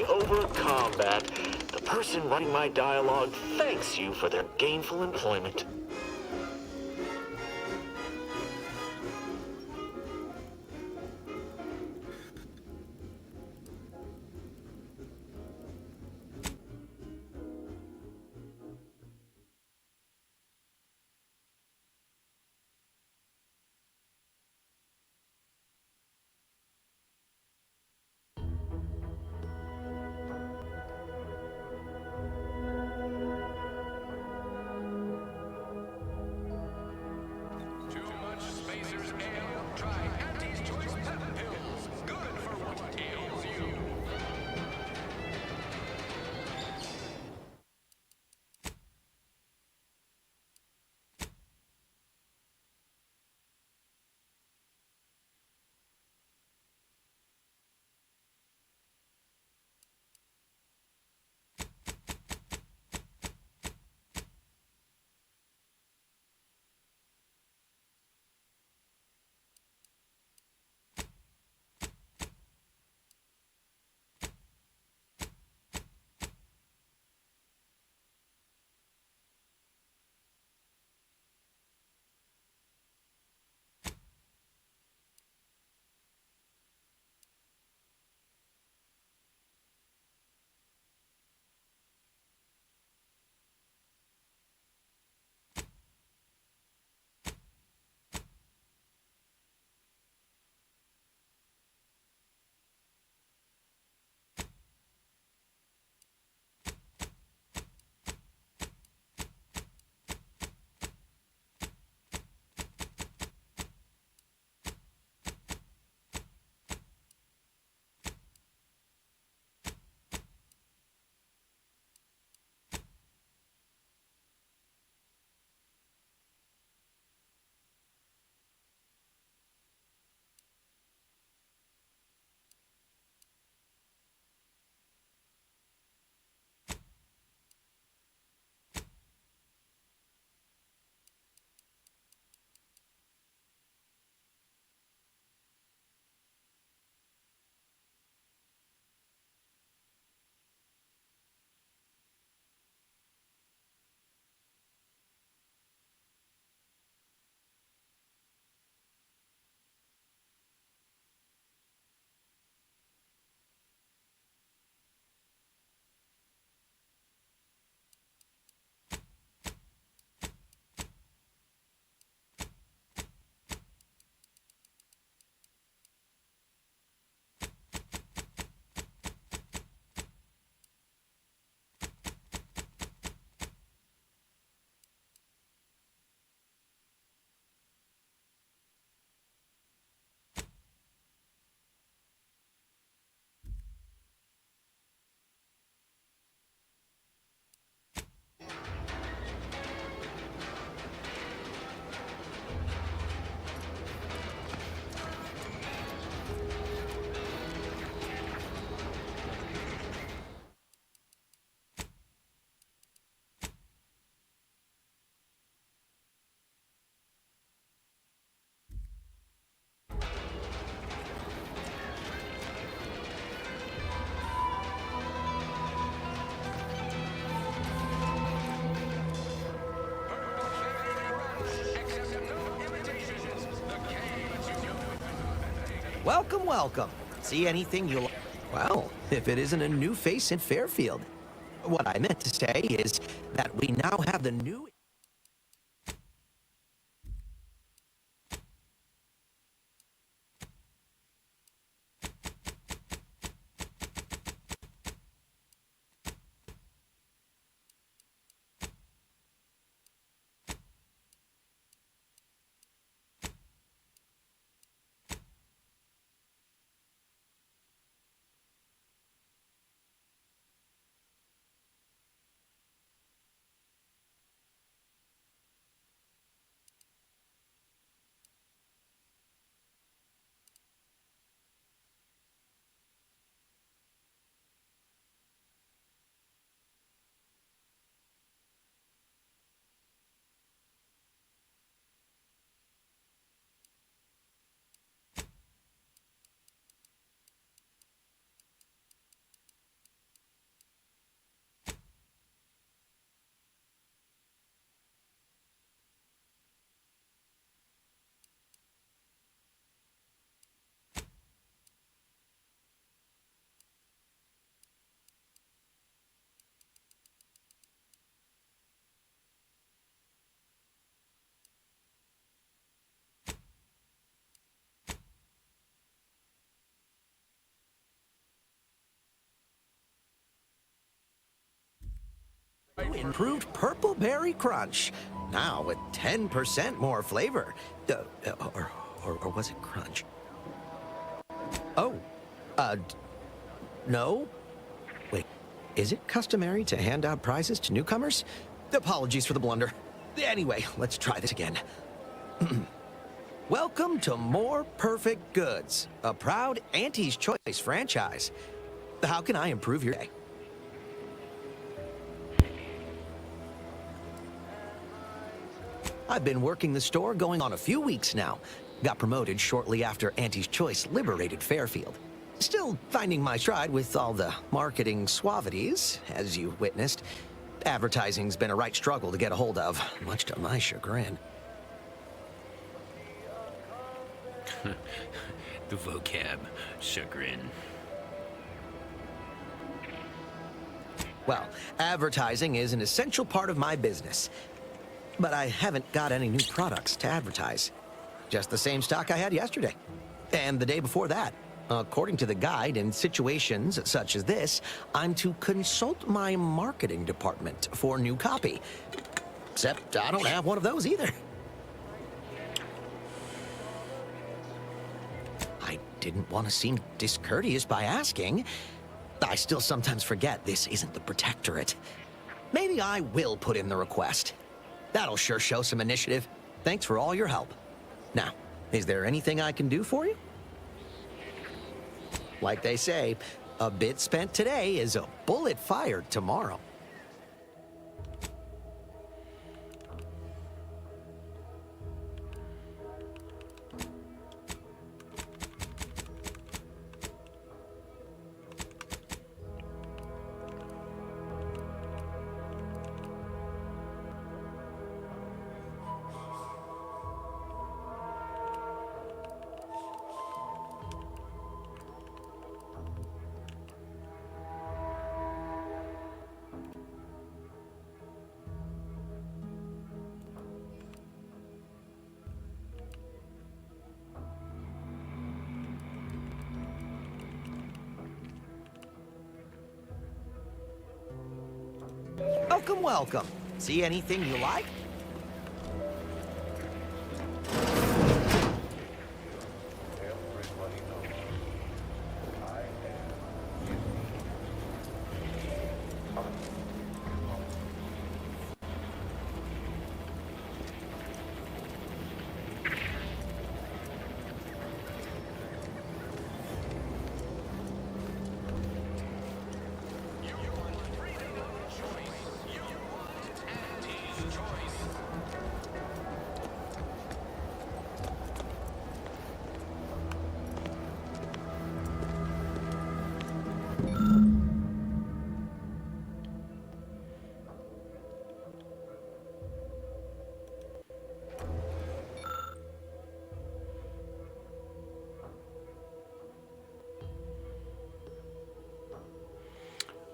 over combat. The person writing my dialogue thanks you for their gainful employment. Welcome, welcome. See anything you like? Well, if it isn't a new face in Fairfield. What I meant to say is that we now have the new... Improved Purple Berry Crunch. Now with 10% more flavor. Or was it crunch? Oh, no? Wait, is it customary to hand out prizes to newcomers? Apologies for the blunder. Anyway, let's try this again. Welcome to More Perfect Goods, a proud Auntie's Choice franchise. How can I improve your day? I've been working the store going on a few weeks now. Got promoted shortly after Auntie's Choice liberated Fairfield. Still finding my stride with all the marketing suavities, as you witnessed. Advertising's been a right struggle to get a hold of, much to my chagrin. The vocab, chagrin. Well, advertising is an essential part of my business. But I haven't got any new products to advertise. Just the same stock I had yesterday. And the day before that. According to the guide, in situations such as this, I'm to consult my marketing department for new copy. Except I don't have one of those either. I didn't want to seem discourteous by asking. I still sometimes forget this isn't the Protectorate. Maybe I will put in the request. That'll sure show some initiative. Thanks for all your help. Now, is there anything I can do for you? Like they say, a bit spent today is a bullet fired tomorrow. Welcome, welcome. See anything you like?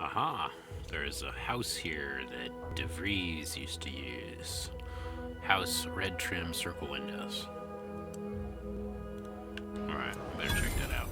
Aha, there's a house here that DeVries used to use. House, red trim, circle windows. Alright, better check that out.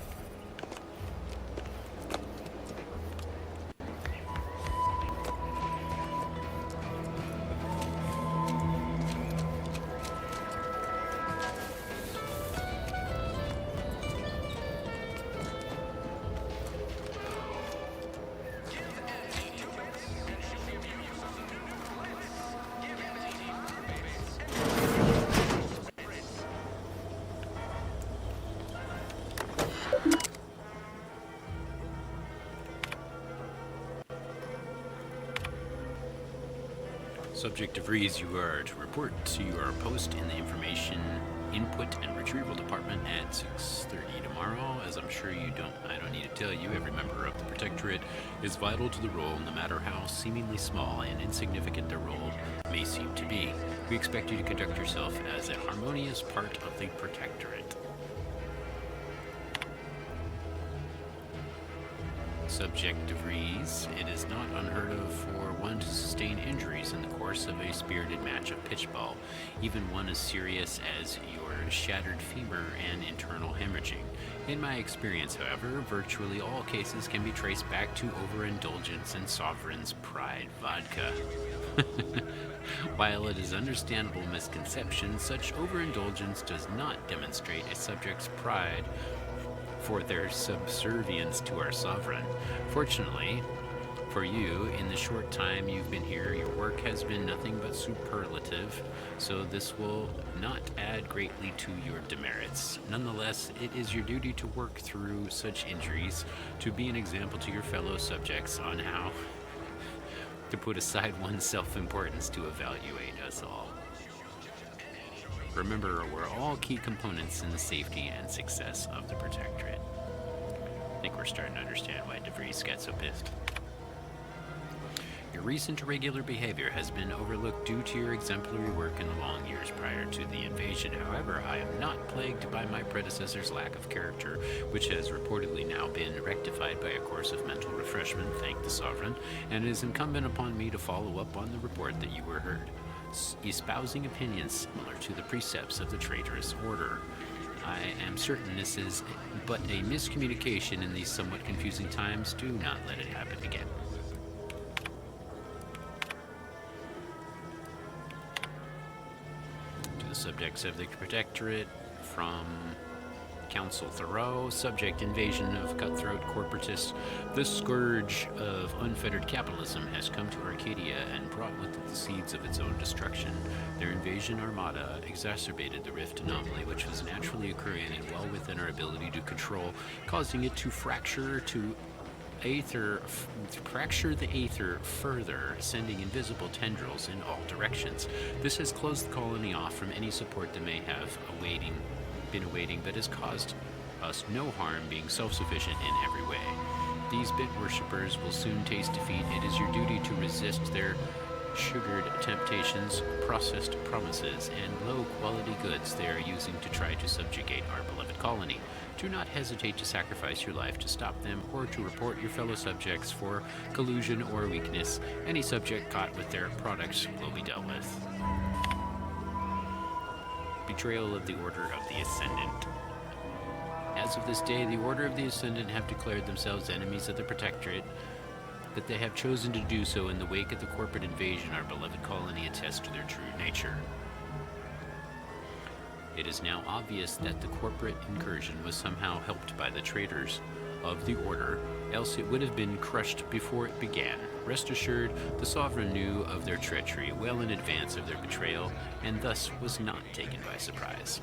Subject DeVries, you are to report to your post in the information input and retrieval department at 6:30 tomorrow. As I'm sure I don't need to tell you, every member of the Protectorate is vital to the role, no matter how seemingly small and insignificant their role may seem to be. We expect you to conduct yourself as a harmonious part of the Protectorate. Subject DeVries, it is not unheard of for one to sustain injuries in the course of a spirited match of pitchball, even one as serious as your shattered femur and internal hemorrhaging. In my experience, however, virtually all cases can be traced back to overindulgence in Sovereign's Pride vodka. While it is understandable misconception, such overindulgence does not demonstrate a subject's pride for their subservience to our sovereign. Fortunately for you, in the short time you've been here, your work has been nothing but superlative, so this will not add greatly to your demerits. Nonetheless, it is your duty to work through such injuries, to be an example to your fellow subjects on how to put aside one's self-importance to evaluate us all. Remember, we're all key components in the safety and success of the Protectorate. I think we're starting to understand why DeVries got so pissed. Your recent irregular behavior has been overlooked due to your exemplary work in the long years prior to the invasion. However, I am not plagued by my predecessor's lack of character, which has reportedly now been rectified by a course of mental refreshment, thank the Sovereign, and it is incumbent upon me to follow up on the report that you were heard, espousing opinions similar to the precepts of the traitorous order. I am certain this is but a miscommunication in these somewhat confusing times. Do not let it happen again. To the subjects of the Protectorate, from Council Thoreau, subject invasion of cutthroat corporatists. The scourge of unfettered capitalism has come to Arcadia and brought with it the seeds of its own destruction. Their invasion armada exacerbated the rift anomaly, which was naturally occurring and well within our ability to control, causing it to fracture the aether further, sending invisible tendrils in all directions. This has closed the colony off from any support that may have been awaiting, but has caused us no harm, being self-sufficient in every way. These bit worshippers will soon taste defeat. It is your duty to resist their sugared temptations, processed promises, and low-quality goods they are using to try to subjugate our beloved colony. Do not hesitate to sacrifice your life to stop them or to report your fellow subjects for collusion or weakness. Any subject caught with their products will be dealt with. Betrayal of the Order of the Ascendant. As of this day, the Order of the Ascendant have declared themselves enemies of the Protectorate, but they have chosen to do so in the wake of the corporate invasion. Our beloved colony attests to their true nature. It is now obvious that the corporate incursion was somehow helped by the traitors of the Order, else it would have been crushed before it began. Rest assured, the Sovereign knew of their treachery well in advance of their betrayal, and thus was not taken by surprise.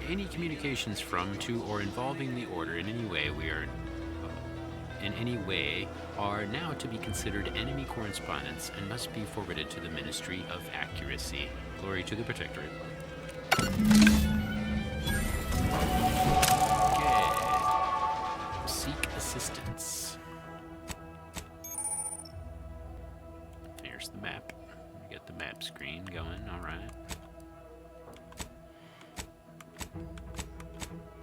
Any communications from, to, or involving the Order in any way are now to be considered enemy correspondence and must be forwarded to the Ministry of Accuracy. Glory to the Protectorate. Okay. Seek assistance. Here's the map. We got the map screen going, alright.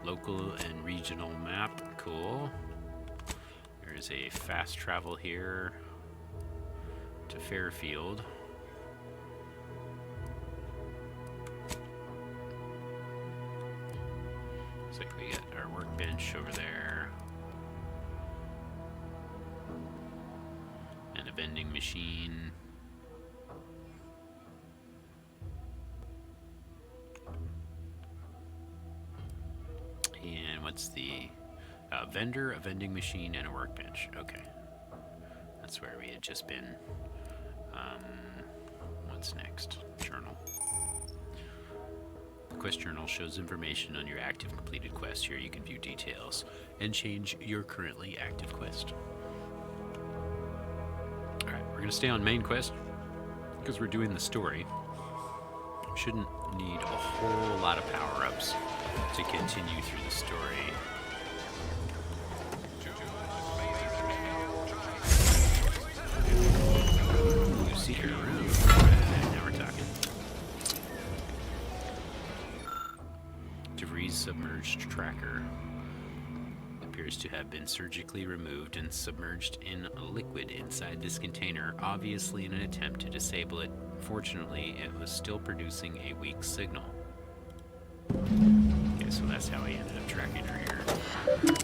Local and regional map, cool. There's a fast travel here to Fairfield. Looks like we got our workbench over there. And a vending machine. And what's the vendor, a vending machine, and a workbench? Okay. That's where we had just been. What's next? Journal. The quest journal shows information on your active completed quests. Here you can view details and change your currently active quest. Alright, we're going to stay on main quest because we're doing the story. Shouldn't need a whole lot of power-ups to continue through the story. Ooh, secret room. Alright, now we're talking. DeVries submerged tracker. appears to have been surgically removed and submerged in liquid inside this container, obviously in an attempt to disable it. Fortunately, it was still producing a weak signal. Okay, so that's how he ended up tracking her here.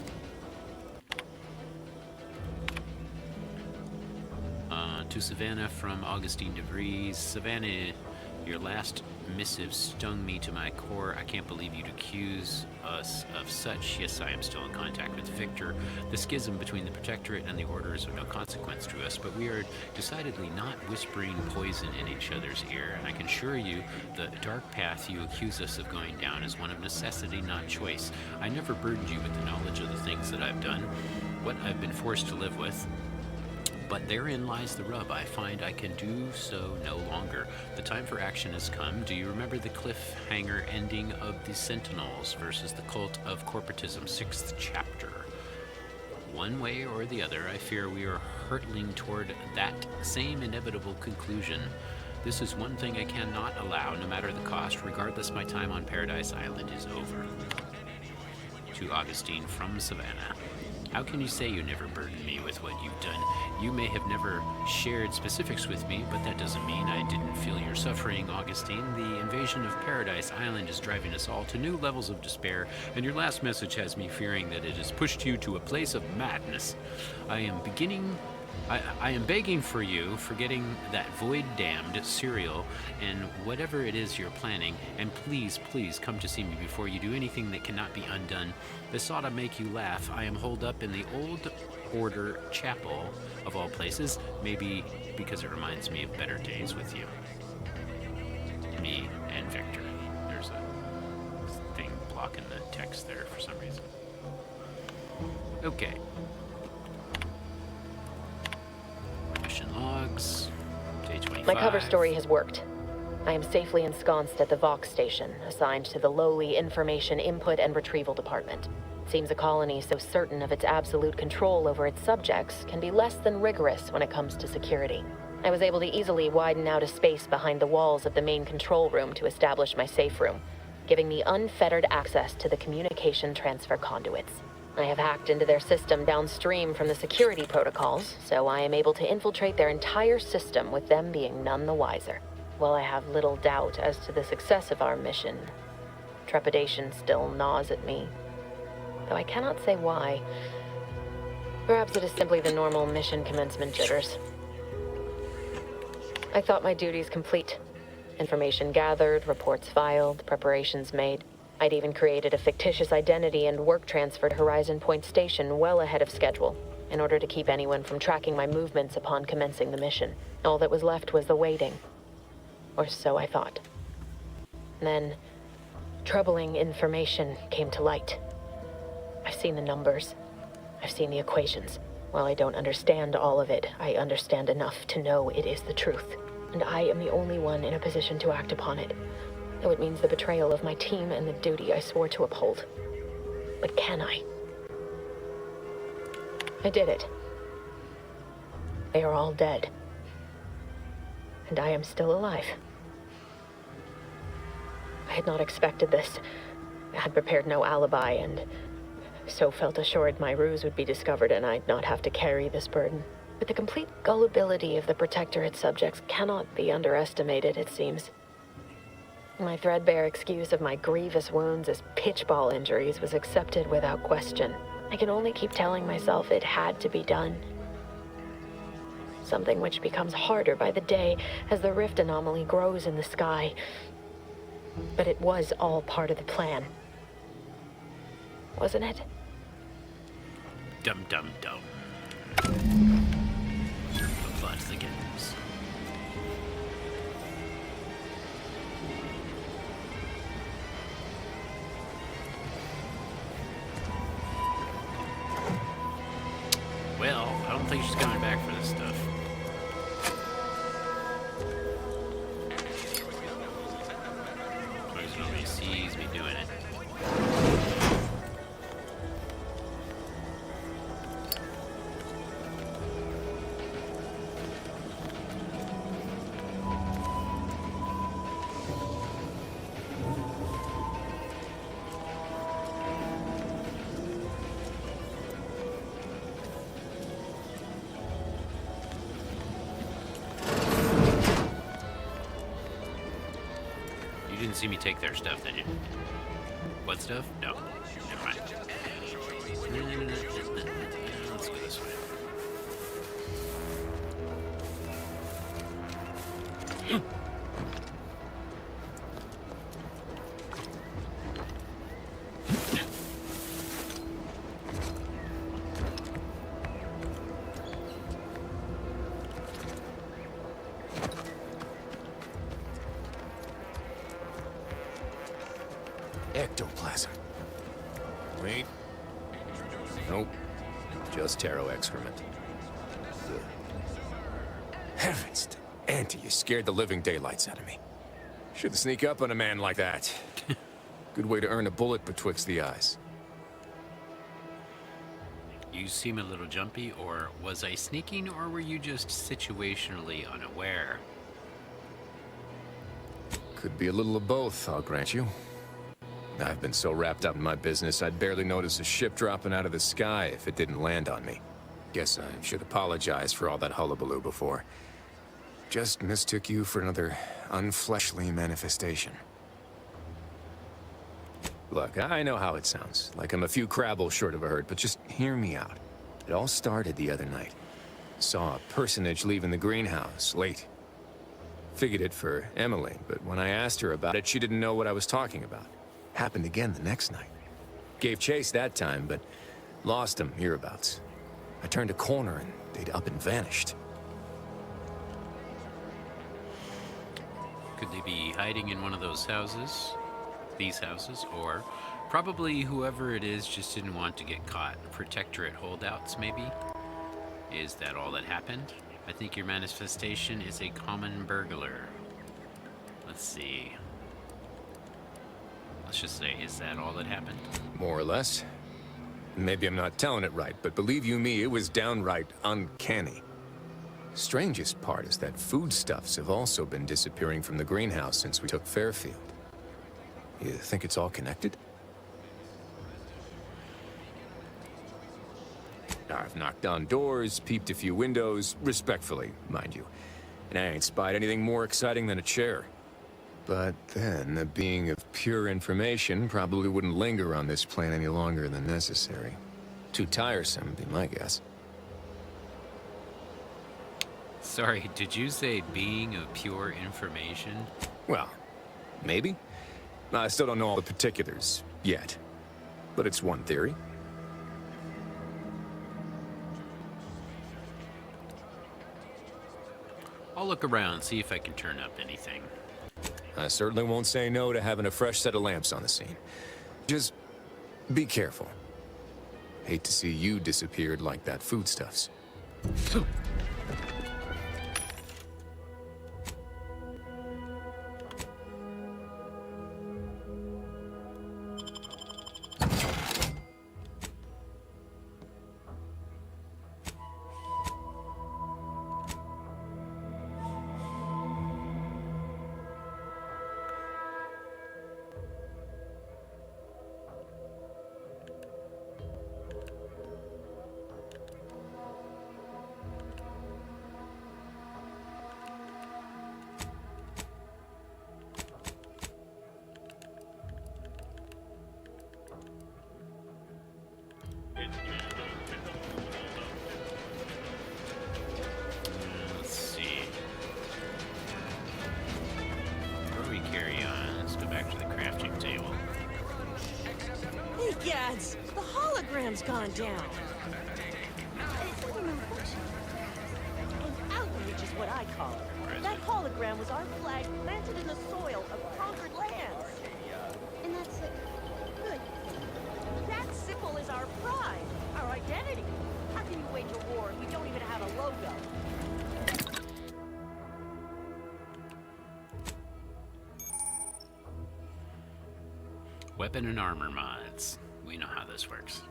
To Savannah from Augustine DeVries. Savannah, your last missive stung me to my core. I can't believe you'd accuse us of such. Yes, I am still in contact with Victor. The schism between the Protectorate and the Order is of no consequence to us, but we are decidedly not whispering poison in each other's ear, and I can assure you the dark path you accuse us of going down is one of necessity, not choice. I never burdened you with the knowledge of the things that I've done, what I've been forced to live with. But therein lies the rub. I find I can do so no longer. The time for action has come. Do you remember the cliffhanger ending of the Sentinels versus the Cult of Corporatism, 6th chapter? One way or the other, I fear we are hurtling toward that same inevitable conclusion. This is one thing I cannot allow, no matter the cost. Regardless, my time on Paradise Island is over. To Augustine from Savannah. How can you say you never burdened me with what you've done? You may have never shared specifics with me, but that doesn't mean I didn't feel your suffering, Augustine. The invasion of Paradise Island is driving us all to new levels of despair, and your last message has me fearing that it has pushed you to a place of madness. I am begging for you, forgetting that void-damned cereal and whatever it is you're planning, and please, please come to see me before you do anything that cannot be undone. This ought to make you laugh. I am holed up in the Old Order Chapel, of all places, maybe because it reminds me of better days with you. Me and Victor. There's a thing blocking the text there for some reason. Okay. Mission logs, day 25. My cover story has worked. I am safely ensconced at the Vox station, assigned to the lowly Information Input and Retrieval Department. It seems a colony so certain of its absolute control over its subjects can be less than rigorous when it comes to security. I was able to easily widen out a space behind the walls of the main control room to establish my safe room, giving me unfettered access to the communication transfer conduits. I have hacked into their system downstream from the security protocols, so I am able to infiltrate their entire system with them being none the wiser. While I have little doubt as to the success of our mission, trepidation still gnaws at me, though I cannot say why. Perhaps it is simply the normal mission commencement jitters. I thought my duties complete. Information gathered, reports filed, preparations made. I'd even created a fictitious identity and work transfer to Horizon Point Station well ahead of schedule, in order to keep anyone from tracking my movements upon commencing the mission. All that was left was the waiting. Or so I thought. Then, troubling information came to light. I've seen the numbers. I've seen the equations. While I don't understand all of it, I understand enough to know it is the truth. And I am the only one in a position to act upon it. Though it means the betrayal of my team and the duty I swore to uphold. But can I? I did it. They are all dead. And I am still alive. I had not expected this. I had prepared no alibi, and so felt assured my ruse would be discovered and I'd not have to carry this burden. But the complete gullibility of the Protectorate subjects cannot be underestimated, it seems. My threadbare excuse of my grievous wounds as pitchball injuries was accepted without question. I can only keep telling myself it had to be done. Something which becomes harder by the day as the rift anomaly grows in the sky. But it was all part of the plan. Wasn't it? Dum dum dum. The plot thickens. Well, I don't think she's coming back for this stuff. As long as nobody sees me doing it. see me take their stuff, did you? What stuff? No. Never mind. Let's go this way. Ectoplasm. Wait. Nope. Just taro excrement. Ugh. Heavens, Auntie, you scared the living daylights out of me. Shouldn't sneak up on a man like that. Good way to earn a bullet betwixt the eyes. You seem a little jumpy, or was I sneaking, or were you just situationally unaware? Could be a little of both, I'll grant you. I've been so wrapped up in my business, I'd barely notice a ship dropping out of the sky if it didn't land on me. Guess I should apologize for all that hullabaloo before. Just mistook you for another unfleshly manifestation. Look, I know how it sounds, like I'm a few crabbles short of a hurt, but just hear me out. It all started the other night. Saw a personage leaving the greenhouse, late. Figured it for Emily, but when I asked her about it, she didn't know what I was talking about. Happened again the next night. Gave chase that time, but lost him hereabouts. I turned a corner and they'd up and vanished. Could they be hiding in one of those houses? These houses? Or probably whoever it is just didn't want to get caught. Protectorate holdouts, maybe? Is that all that happened? I think your manifestation is a common burglar. Let's see. Let's just say, is that all that happened? More or less. Maybe I'm not telling it right, but believe you me, it was downright uncanny. Strangest part is that foodstuffs have also been disappearing from the greenhouse since we took Fairfield. You think it's all connected? I've knocked on doors, peeped a few windows, respectfully, mind you. And I ain't spied anything more exciting than a chair. But then, a being of pure information probably wouldn't linger on this plane any longer than necessary. Too tiresome, would be my guess. Sorry, did you say being of pure information? Well, maybe. I still don't know all the particulars, yet. But it's one theory. I'll look around, see if I can turn up anything. I certainly won't say no to having a fresh set of lamps on the scene. Just be careful. Hate to see you disappeared like that foodstuffs. Let's see. Before we carry on, let's go back to the crafting table. Hey, Gads! The hologram's gone down! It's a malfunction. An outrage is what I call it. That hologram was our flag planted in the soil of conquered lands. And that's it. Good. That symbol is our pride, our identity. How can you wage a war if we don't even have a logo? Weapon and armor mods. We know how this works.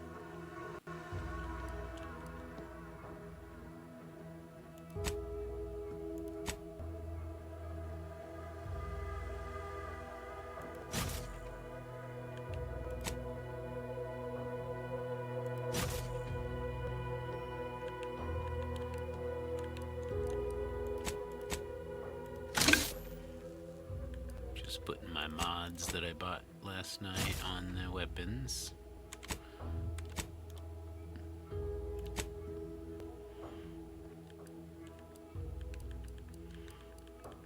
Just putting my mods that I bought last night on the weapons.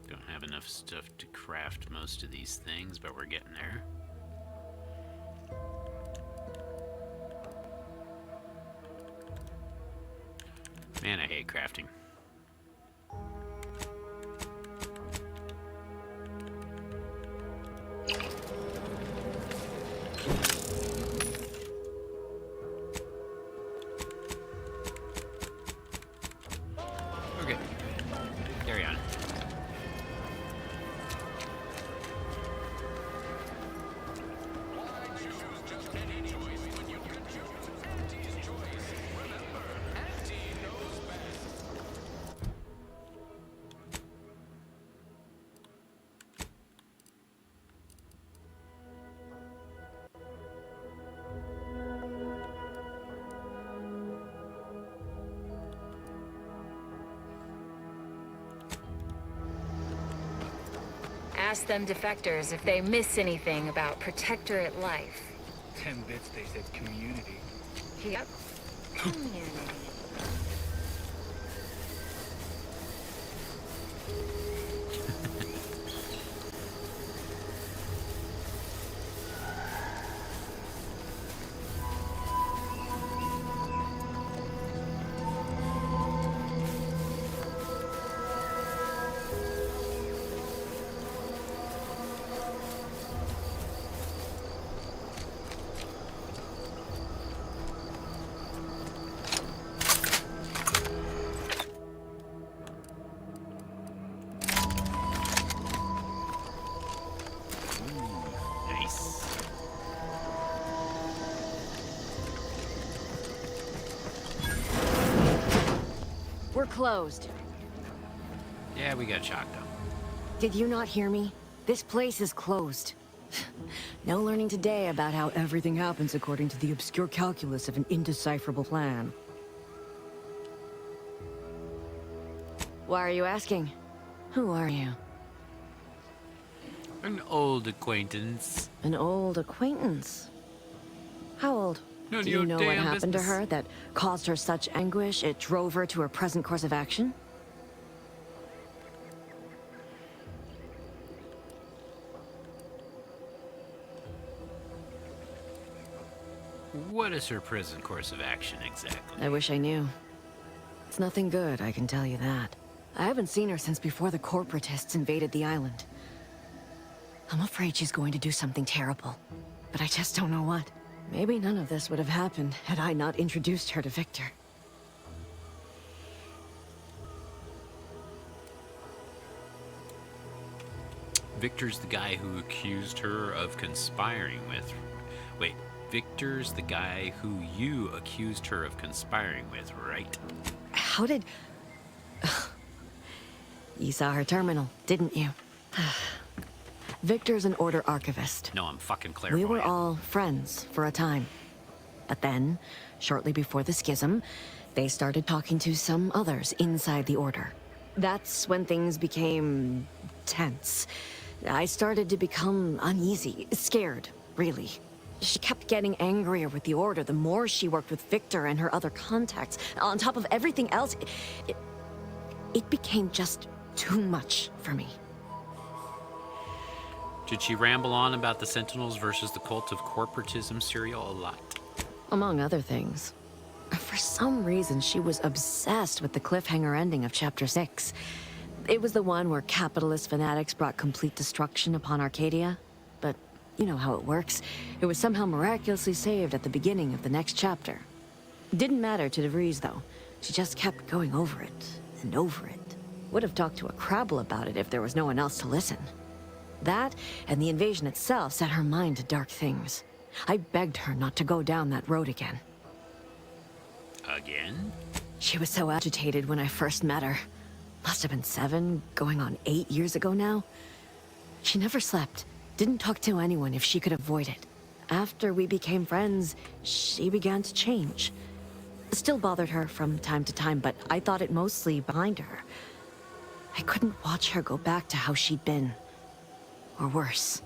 Don't have enough stuff to craft most of these things, but we're getting there. Man, I hate crafting. Okay, carry on. Ask them defectors if they miss anything about Protectorate life. 10 bits, they said community. Yep. Community. Nice. We're closed. Yeah, we got shocked up. Did you not hear me? This place is closed. No learning today about how everything happens according to the obscure calculus of an indecipherable plan. Why are you asking? Who are you? An old acquaintance. An old acquaintance. How old? None of Do you your know what damn happened to business. her that caused her such anguish it drove her to her present course of action? What is her present course of action exactly? I wish I knew. It's nothing good, I can tell you that. I haven't seen her since before the corporatists invaded the island. I'm afraid she's going to do something terrible, but I just don't know what. Maybe none of this would have happened had I not introduced her to Victor. Victor's the guy who accused her of conspiring with... Wait, Victor's the guy who you accused her of conspiring with, right? How did... You saw her terminal, didn't you? Victor's an Order archivist. No, I'm fucking We clairvoyant. were all friends for a time. But then, shortly before the schism, they started talking to some others inside the Order. That's when things became tense. I started to become uneasy, scared, really. She kept getting angrier with the Order the more she worked with Victor and her other contacts. On top of everything else, it became just too much for me. Did she ramble on about the Sentinels versus the cult of corporatism serial a lot? Among other things. For some reason, she was obsessed with the cliffhanger ending of Chapter 6. It was the one where capitalist fanatics brought complete destruction upon Arcadia. But you know how it works. It was somehow miraculously saved at the beginning of the next chapter. Didn't matter to DeVries, though. She just kept going over it and over it. Would have talked to a Crabble about it if there was no one else to listen. That, and the invasion itself, set her mind to dark things. I begged her not to go down that road again. Again? She was so agitated when I first met her. Must have been 7, going on 8 years ago now. She never slept, didn't talk to anyone if she could avoid it. After we became friends, she began to change. Still bothered her from time to time, but I thought it mostly behind her. I couldn't watch her go back to how she'd been. or worse.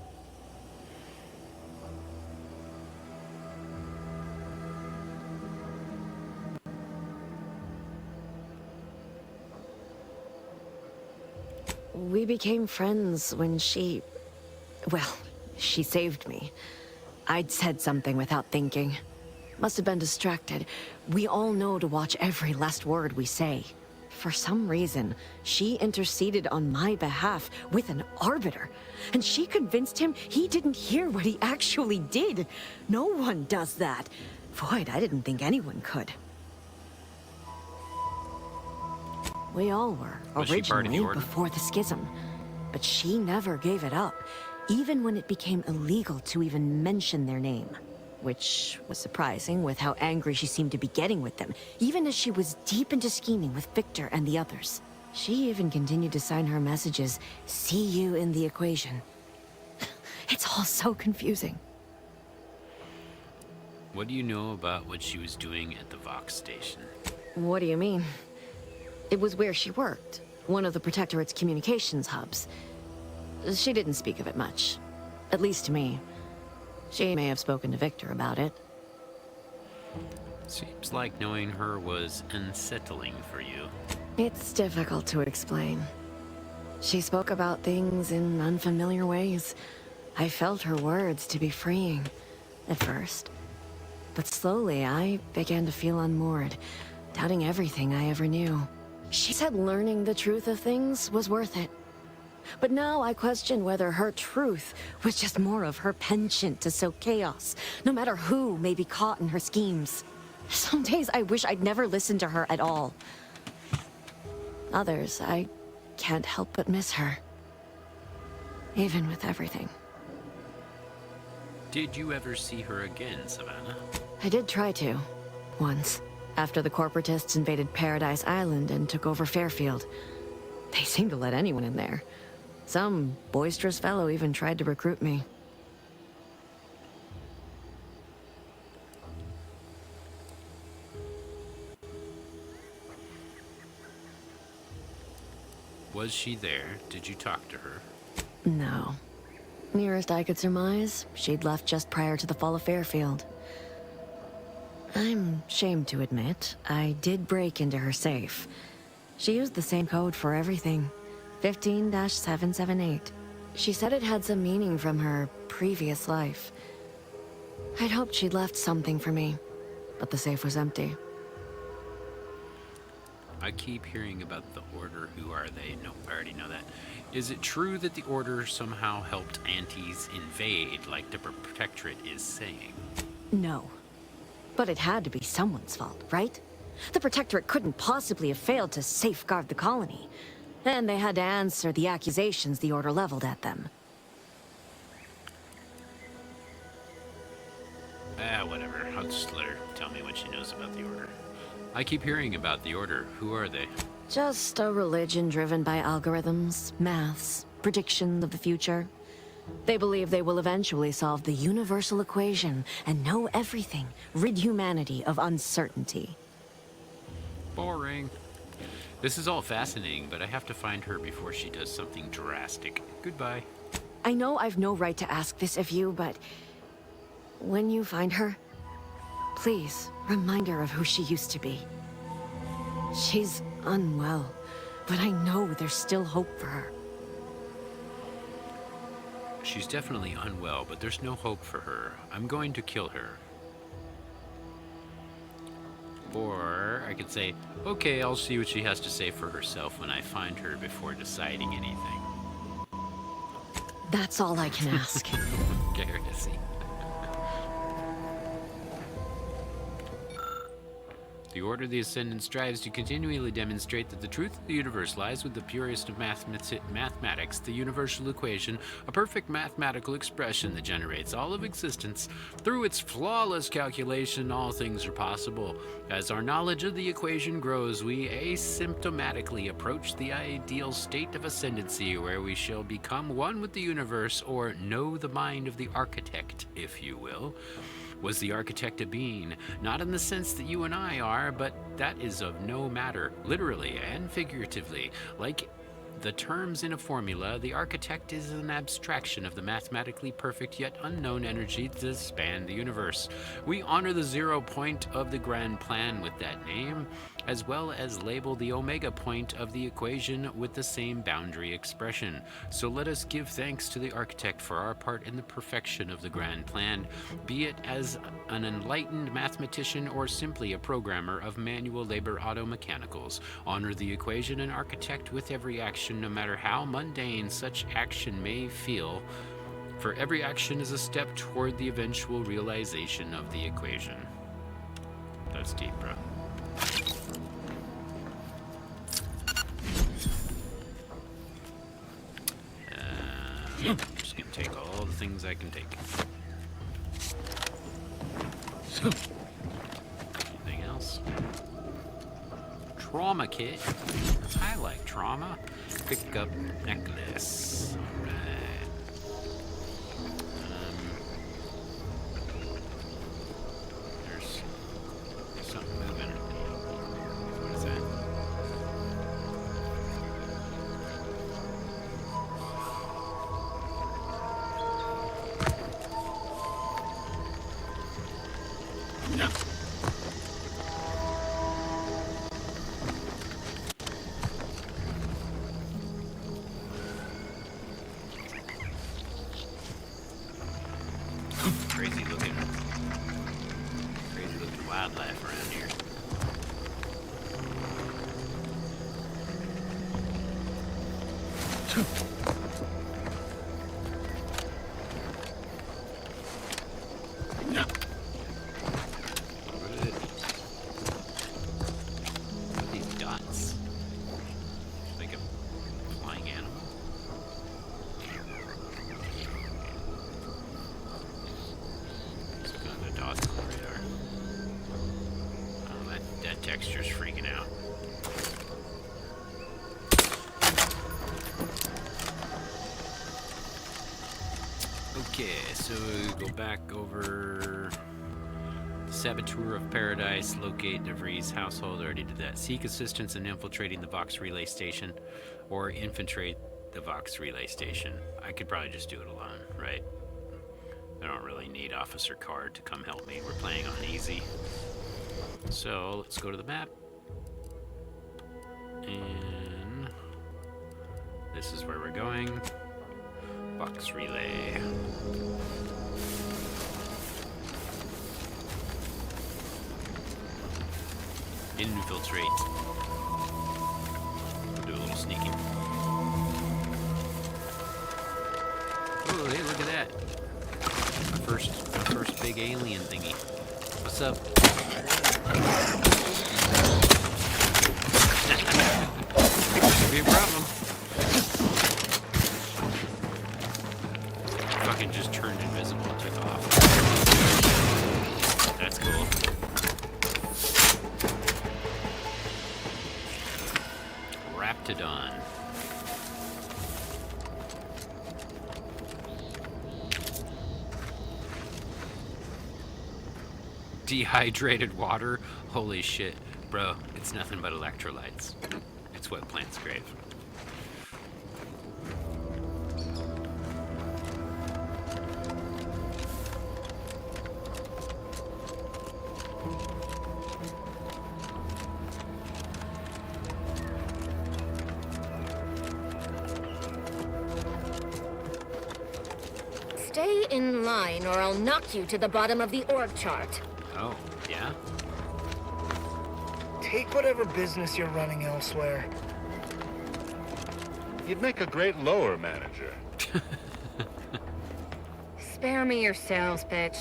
We became friends when well, she saved me. I'd said something without thinking. Must have been distracted. We all know to watch every last word we say. For some reason, she interceded on my behalf with an arbiter, and she convinced him he didn't hear what he actually did. No one does that. Void, I didn't think anyone could. We all were, Was she part of the originally, Order? before the schism. But she never gave it up, even when it became illegal to even mention their name. Which was surprising with how angry she seemed to be getting with them, even as she was deep into scheming with Victor and the others. She even continued to sign her messages, "See you in the equation." It's all so confusing. What do you know about what she was doing at the Vox station? What do you mean? It was where she worked, one of the Protectorate's communications hubs. She didn't speak of it much, at least to me. She may have spoken to Victor about it. Seems like knowing her was unsettling for you. It's difficult to explain. She spoke about things in unfamiliar ways. I felt her words to be freeing, at first. But slowly, I began to feel unmoored, doubting everything I ever knew. She said learning the truth of things was worth it. But now I question whether her truth was just more of her penchant to sow chaos, no matter who may be caught in her schemes. Some days I wish I'd never listened to her at all. Others, I can't help but miss her. Even with everything. Did you ever see her again, Savannah? I did try to. Once. After the corporatists invaded Paradise Island and took over Fairfield. They seemed to let anyone in there. Some boisterous fellow even tried to recruit me. Was she there? Did you talk to her? No. Nearest I could surmise, she'd left just prior to the fall of Fairfield. I'm ashamed to admit, I did break into her safe. She used the same code for everything. 15-778. She said it had some meaning from her previous life. I'd hoped she'd left something for me, but the safe was empty. I keep hearing about the Order. Who are they? No, I already know that. Is it true that the Order somehow helped Antes invade, like the Protectorate is saying? No. But it had to be someone's fault, right? The Protectorate couldn't possibly have failed to safeguard the colony. And they had to answer the accusations the Order leveled at them. Whatever. I'll just let her tell me what she knows about the Order. I keep hearing about the Order. Who are they? Just a religion driven by algorithms, maths, predictions of the future. They believe they will eventually solve the universal equation and know everything, rid humanity of uncertainty. Boring. This is all fascinating, but I have to find her before she does something drastic. Goodbye. I know I've no right to ask this of you, but when you find her, please remind her of who she used to be. She's unwell, but I know there's still hope for her. She's definitely unwell, but there's no hope for her. I'm going to kill her. Or I could say, okay, I'll see what she has to say for herself when I find her before deciding anything. That's all I can ask. Garrison. The Order of the Ascendant strives to continually demonstrate that the truth of the universe lies with the purest of mathematics, the universal equation, a perfect mathematical expression that generates all of existence. Through its flawless calculation, all things are possible. As our knowledge of the equation grows, we asymptomatically approach the ideal state of ascendancy, where we shall become one with the universe, or know the mind of the architect, if you will. Was the architect a being? Not in the sense that you and I are, but that is of no matter, literally and figuratively. Like the terms in a formula, the architect is an abstraction of the mathematically perfect yet unknown energy that span the universe. We honor the 0 point of the grand plan with that name, as well as label the omega point of the equation with the same boundary expression. So let us give thanks to the architect for our part in the perfection of the grand plan, be it as an enlightened mathematician or simply a programmer of manual labor auto-mechanicals. Honor the equation and architect with every action, no matter how mundane such action may feel, for every action is a step toward the eventual realization of the equation. That's deep, bro. I'm just gonna take all the things I can take. Anything else? Trauma kit. I like trauma. Pick up necklace. Alright. There's something moving. What is that? No. Crazy looking wildlife around here. What are these dots? Like a flying animal? Just looking at the dots on the radar. Oh, that texture's freaking out. Okay, so go back over Saboteur of Paradise, locate DeVries' household. Already did that. Seek assistance in infiltrating the Vox relay station, or infiltrate the Vox relay station. I could probably just do it alone, right? I don't really need Officer Card to come help me. We're playing on easy. So let's go to the map. And this is where we're going. Vox relay. Infiltrate. We'll do a little sneaking. Oh, hey, look at that. My first big alien thingy. What's up? Could be a problem. Fucking just turned invisible and took off. That's cool. Raptidon. Dehydrated water? Holy shit. Bro, it's nothing but electrolytes. It's what plants crave. Stay in line or I'll knock you to the bottom of the org chart. Oh, yeah? Take whatever business you're running elsewhere. You'd make a great lower manager. Spare me your sales pitch.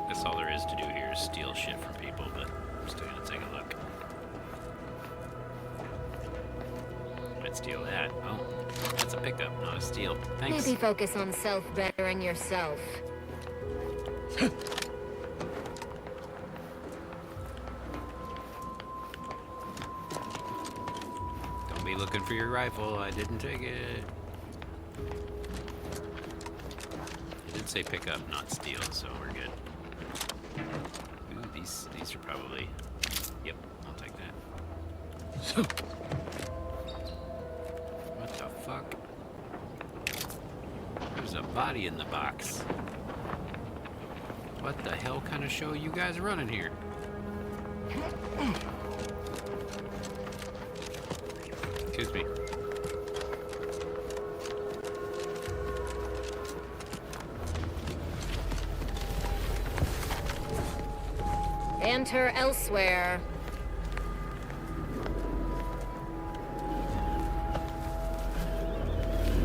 Guess all there is to do here is steal shit from people, but I'm still gonna take a look. I'd steal that. Oh, that's a pickup, not a steal. Thanks. Maybe focus on self-bettering yourself. Don't be looking for your rifle. I didn't take it. It did say pickup, not steal, so we're good. Ooh, these are probably... Yep, I'll take that. What the fuck? There's a body in the box. What the hell kind of show you guys running here? Excuse me. Enter elsewhere.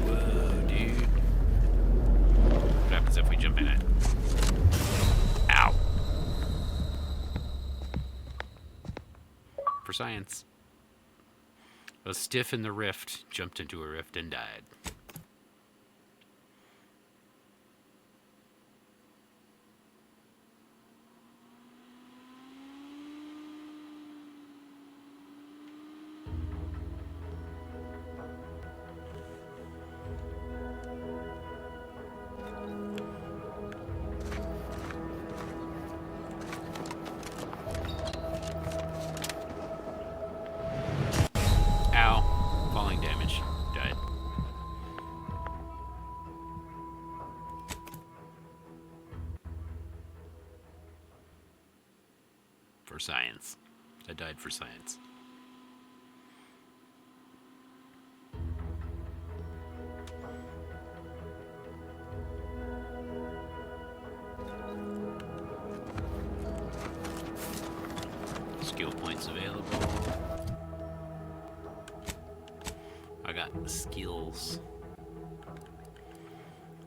Whoa, dude. What happens if we jump in it? Ow. For science. A stiff in the rift jumped into a rift and died. Ow. Falling damage. Died. For science. I died for science. Skill points available. I got skills.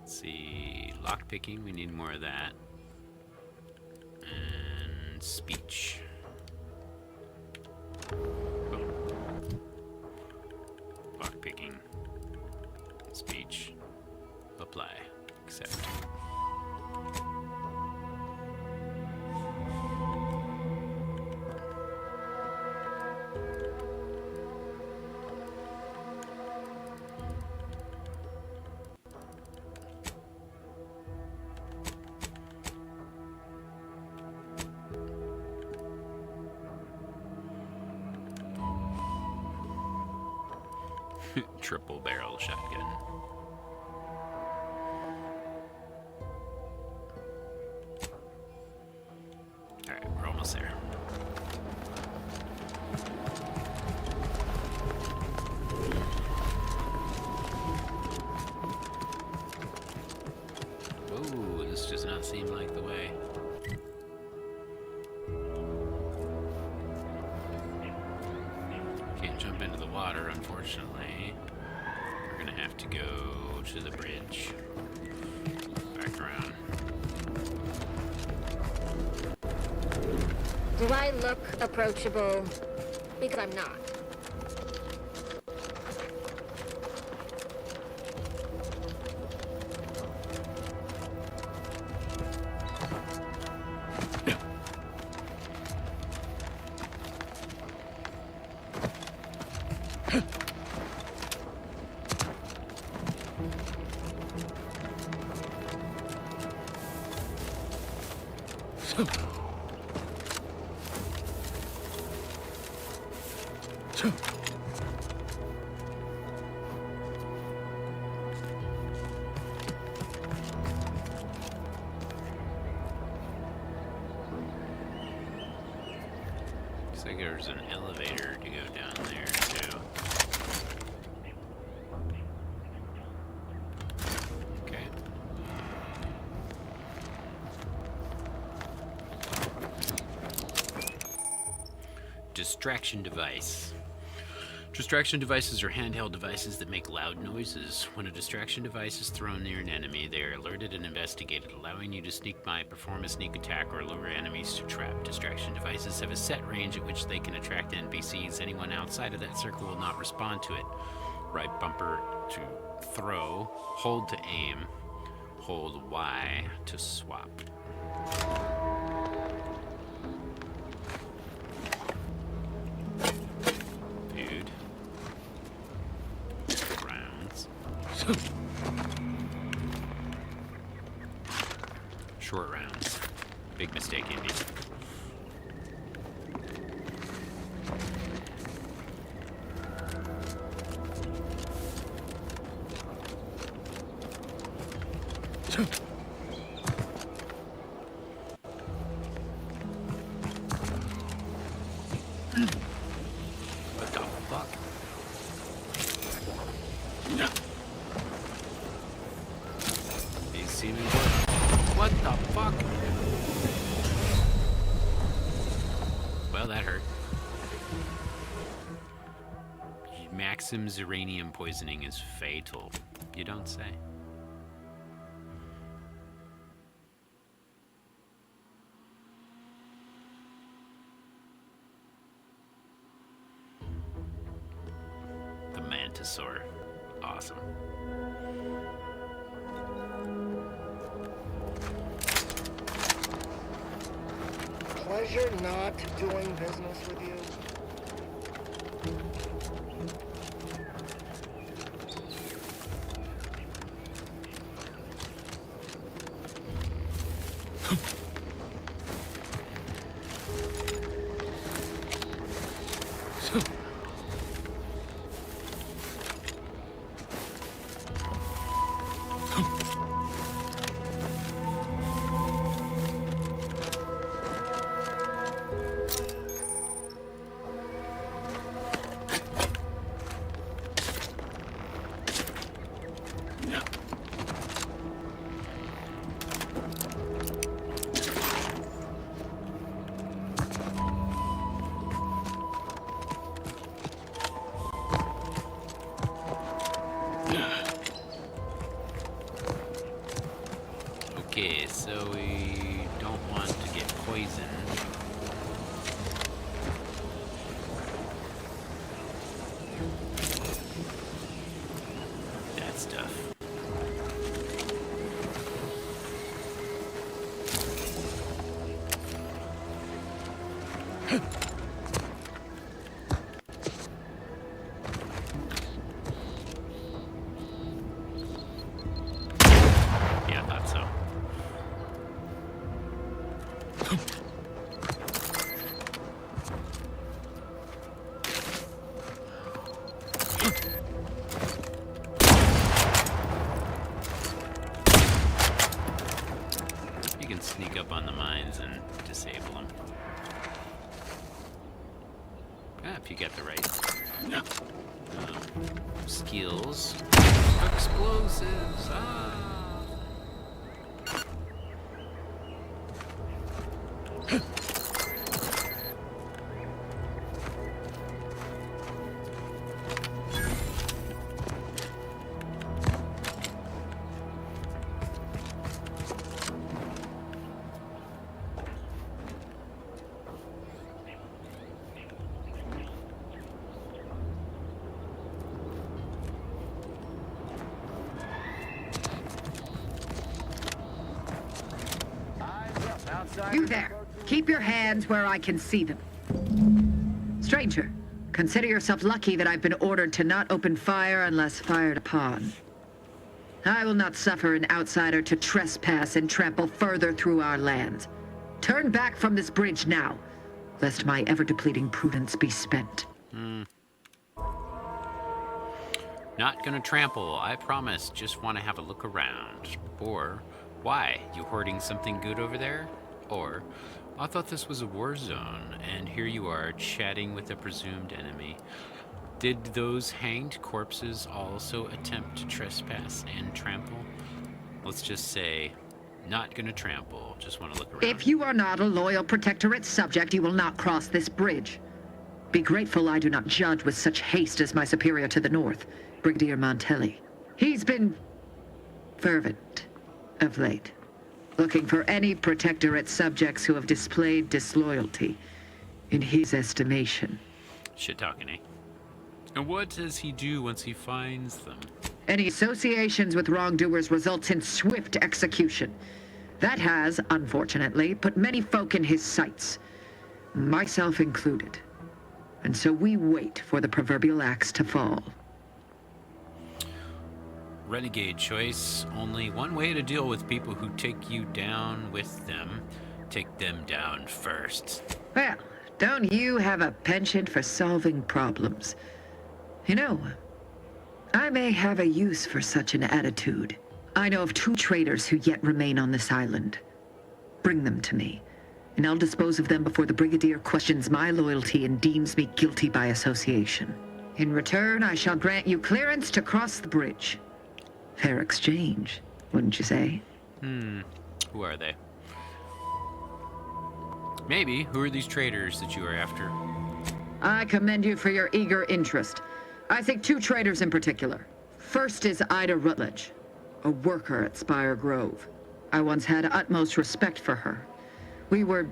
Let's see, lockpicking, we need more of that. And speech. Oh. Lockpicking. Speech. Apply. Accept. Triple barrel shotgun. Alright, we're almost there. Whoa, this does not seem like the way. Can't jump into the water, unfortunately. We're gonna have to go to the bridge. Back around. Do I look approachable? Because I'm not. Looks like there's an elevator to go down there too. Okay. Distraction device. Distraction devices are handheld devices that make loud noises. When a distraction device is thrown near an enemy, they are alerted and investigated, allowing you to sneak by, perform a sneak attack, or lure enemies to trap. Distraction devices have a set range at which they can attract NPCs. Anyone outside of that circle will not respond to it. Right bumper to throw, hold to aim, hold Y to swap. Dude. Rounds. Short rounds. Big mistake, Indy. What the fuck? These seem important. What the fuck? Well, that hurt. Maxim's uranium poisoning is fatal. You don't say. The Mantisaur. Awesome. Pleasure not doing business with you. Okay, so we don't want to get poisoned. That stuff. Yeah, I thought so. You can sneak up on the mines and disable them. Ah, if you get the right skills. Explosives. Ah. You there. Keep your hands where I can see them. Stranger, consider yourself lucky that I've been ordered to not open fire unless fired upon. I will not suffer an outsider to trespass and trample further through our lands. Turn back from this bridge now, lest my ever-depleting prudence be spent. Not gonna trample, I promise. Just want to have a look around. Or, why? You hoarding something good over there? Or, I thought this was a war zone, and here you are chatting with a presumed enemy. Did those hanged corpses also attempt to trespass and trample? Let's just say, not gonna trample, just want to look around. If you are not a loyal Protectorate subject, you will not cross this bridge. Be grateful I do not judge with such haste as my superior to the north, Brigadier Montelli. He's been fervent of late, looking for any Protectorate subjects who have displayed disloyalty in his estimation. Shit talking, eh? And what does he do once he finds them? Any associations with wrongdoers results in swift execution. That has, unfortunately, put many folk in his sights, myself included. And so we wait for the proverbial axe to fall. Renegade choice. Only one way to deal with people who take you down with them. take them down first. Well, don't you have a penchant for solving problems? You know, I may have a use for such an attitude. I know of 2 traitors who yet remain on this island. Bring them to me, and I'll dispose of them before the Brigadier questions my loyalty and deems me guilty by association. In return, I shall grant you clearance to cross the bridge. Fair exchange, wouldn't you say? Who are they? Maybe. Who are these traitors that you are after? I commend you for your eager interest. I think 2 traitors in particular. First is Ida Rutledge, a worker at Spire Grove. I once had utmost respect for her. We were...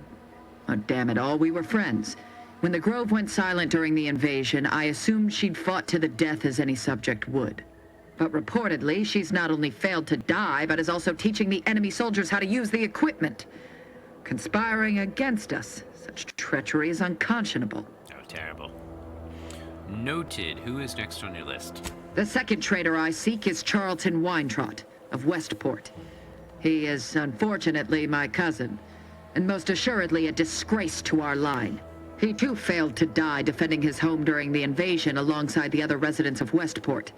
oh, damn it all, we were friends. When the Grove went silent during the invasion, I assumed she'd fought to the death as any subject would. But reportedly, she's not only failed to die, but is also teaching the enemy soldiers how to use the equipment. Conspiring against us. Such treachery is unconscionable. Oh, terrible. Noted. Who is next on your list? The second traitor I seek is Charlton Weintrot of Westport. He is, unfortunately, my cousin, and most assuredly a disgrace to our line. He too failed to die defending his home during the invasion alongside the other residents of Westport.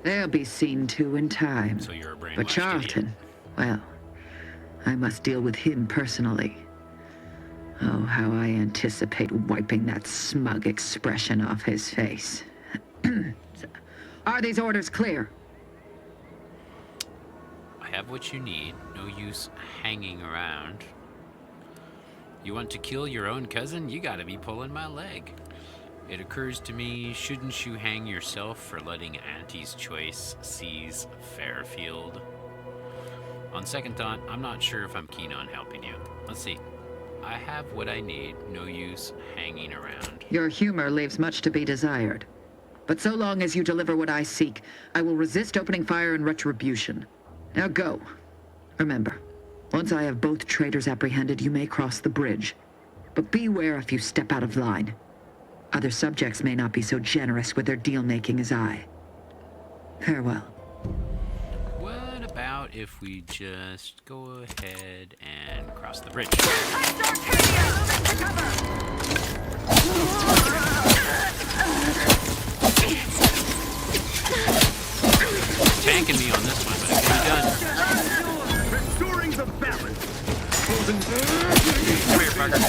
They'll be seen to in time. So you're a brainwashed But Charlton, well, I must deal with him personally. Oh, how I anticipate wiping that smug expression off his face. Are these orders clear? I have what you need. No use hanging around. You want to kill your own cousin? You gotta be pulling my leg. It occurs to me, shouldn't you hang yourself for letting Auntie's choice seize Fairfield? On second thought, I'm not sure if I'm keen on helping you. Let's see. I have what I need. No use hanging around. Your humor leaves much to be desired. But so long as you deliver what I seek, I will resist opening fire in retribution. Now go. Remember, once I have both traitors apprehended, you may cross the bridge. But beware if you step out of line. Other subjects may not be so generous with their deal-making as I. Farewell. What about if we just go ahead and cross the bridge? Tanking me on this one, but it can be done. Restoring the balance. Come here, fucker.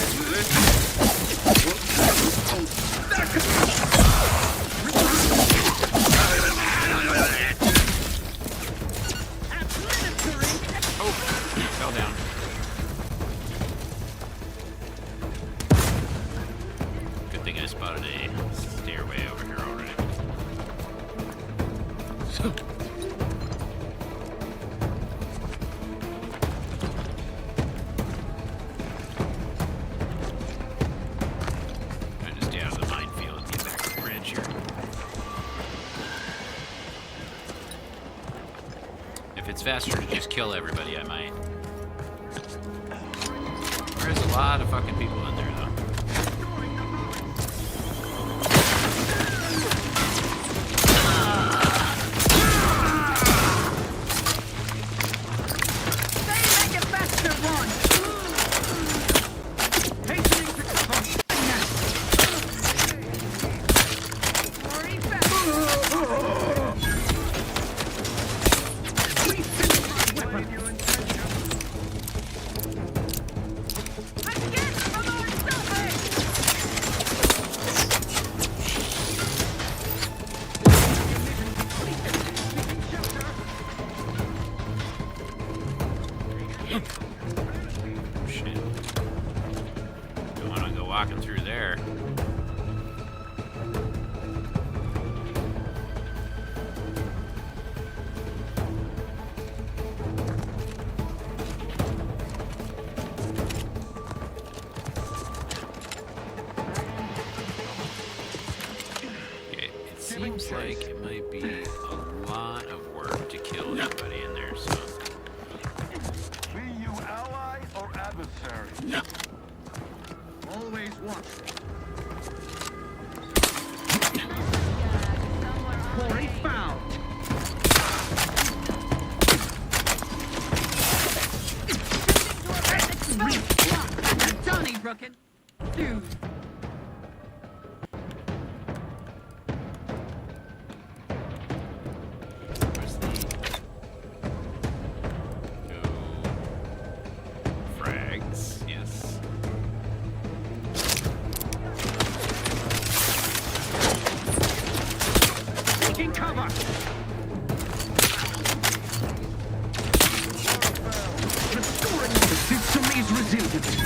Oh, fell down. Good thing I spotted a stairway over here already. Trying to stay out of the minefield and get back to the bridge here. If it's faster to just kill everybody, I might. There's a lot of fucking people in there, though. Shit. Don't want to go walking through there. Okay, it seems like it might be a lot of work to kill everybody in there, so. Be you ally or adversary? Always watch. Quarry found. Taking cover! Restoring the system's resilience.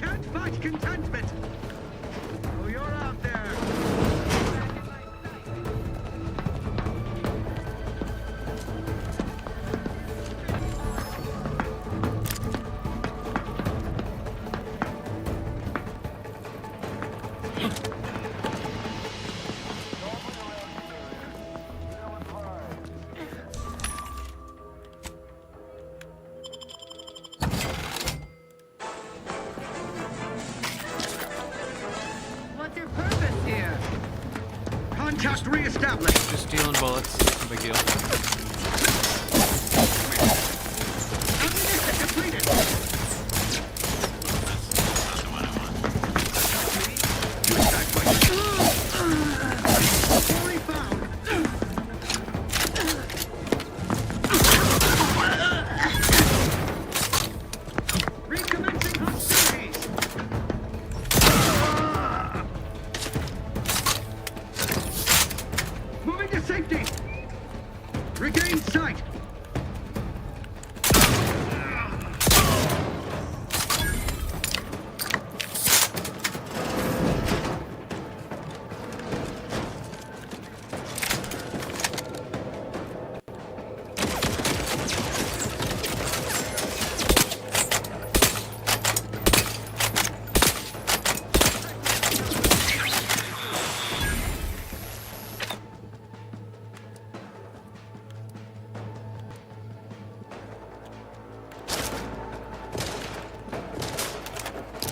Can't fight contentment! Oh, you're out there! What's your purpose here? Contact reestablished! Just stealing bullets. No big deal. Ammunition depleted! That's not the one I want. Quarry found! Recommencing hostilities! Moving to safety! Regain sight!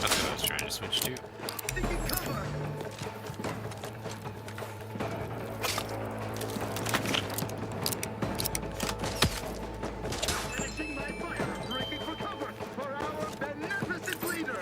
That's what I was trying to switch to. Taking cover! Finishing my fire! Breaking for cover! For our beneficent leader!